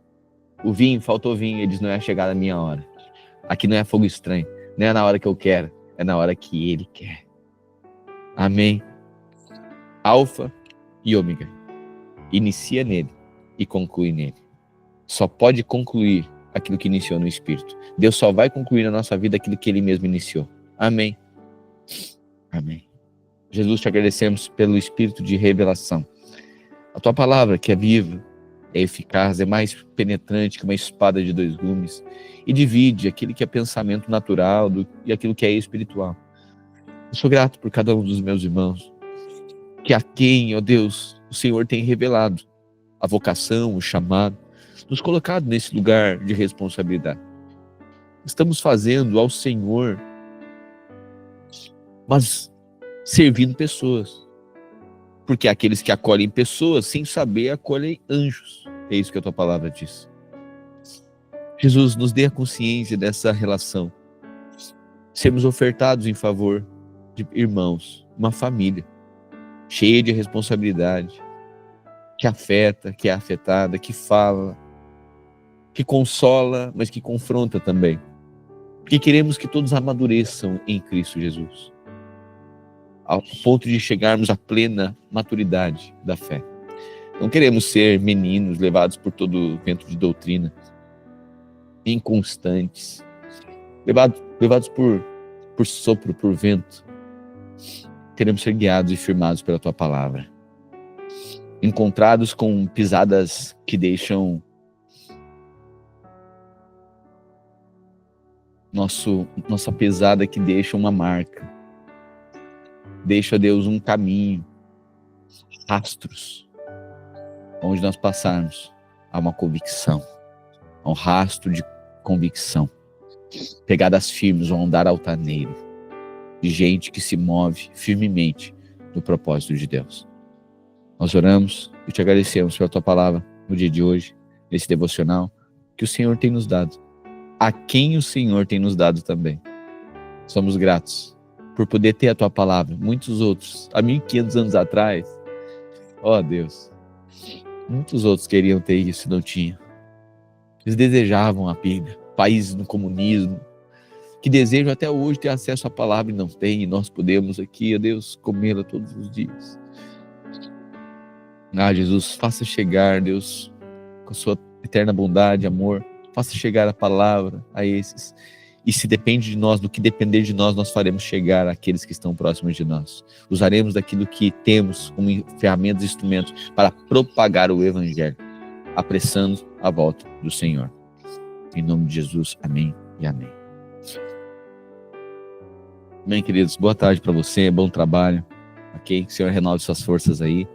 o vinho, faltou vinho. Ele diz, não é chegada a minha hora. Aqui não é fogo estranho. Não é na hora que eu quero, é na hora que Ele quer. Amém? Alfa e ômega. Inicia nele e conclui nele. Só pode concluir aquilo que iniciou no Espírito. Deus só vai concluir na nossa vida aquilo que Ele mesmo iniciou. Amém? Amém. Jesus, te agradecemos pelo Espírito de revelação. A Tua palavra, que é viva, é eficaz, é mais penetrante que uma espada de 2 gumes e divide aquilo que é pensamento natural e aquilo que é espiritual. Eu sou grato por cada um dos meus irmãos, que a quem, ó Deus, o Senhor tem revelado a vocação, o chamado, nos colocado nesse lugar de responsabilidade. Estamos fazendo ao Senhor, mas servindo pessoas. Porque aqueles que acolhem pessoas, sem saber, acolhem anjos. É isso que a Tua palavra diz. Jesus, nos dê a consciência dessa relação. Sermos ofertados em favor de irmãos, uma família, cheia de responsabilidade, que afeta, que é afetada, que fala, que consola, mas que confronta também. Porque queremos que todos amadureçam em Cristo Jesus. Ao ponto de chegarmos à plena maturidade da fé. Não queremos ser meninos levados por todo vento de doutrina, inconstantes, levados por sopro, por vento. Queremos ser guiados e firmados pela Tua palavra. Encontrados com pisadas que deixam nossa pesada que deixa uma marca. Deixa, Deus, um caminho, rastros, onde nós passarmos há uma convicção, há um rastro de convicção, pegadas firmes, um andar altaneiro, de gente que se move firmemente no propósito de Deus. Nós oramos e te agradecemos pela Tua palavra no dia de hoje, nesse devocional que o Senhor tem nos dado, a quem o Senhor tem nos dado também. Somos gratos por poder ter a Tua palavra. Muitos outros, há 1500 anos atrás, ó Deus, muitos outros queriam ter isso e não tinham. Eles desejavam a Bíblia, países no comunismo, que desejam até hoje ter acesso à palavra e não têm, e nós podemos aqui, ó Deus, comê-la todos os dias. Ah, Jesus, faça chegar, Deus, com a Sua eterna bondade, amor, faça chegar a palavra a esses. E se depende de nós, do que depender de nós, nós faremos chegar àqueles que estão próximos de nós. Usaremos daquilo que temos como ferramentas e instrumentos para propagar o Evangelho, apressando a volta do Senhor. Em nome de Jesus, amém e amém. Bem, queridos, boa tarde para você, bom trabalho. Ok? Que o Senhor renove suas forças aí.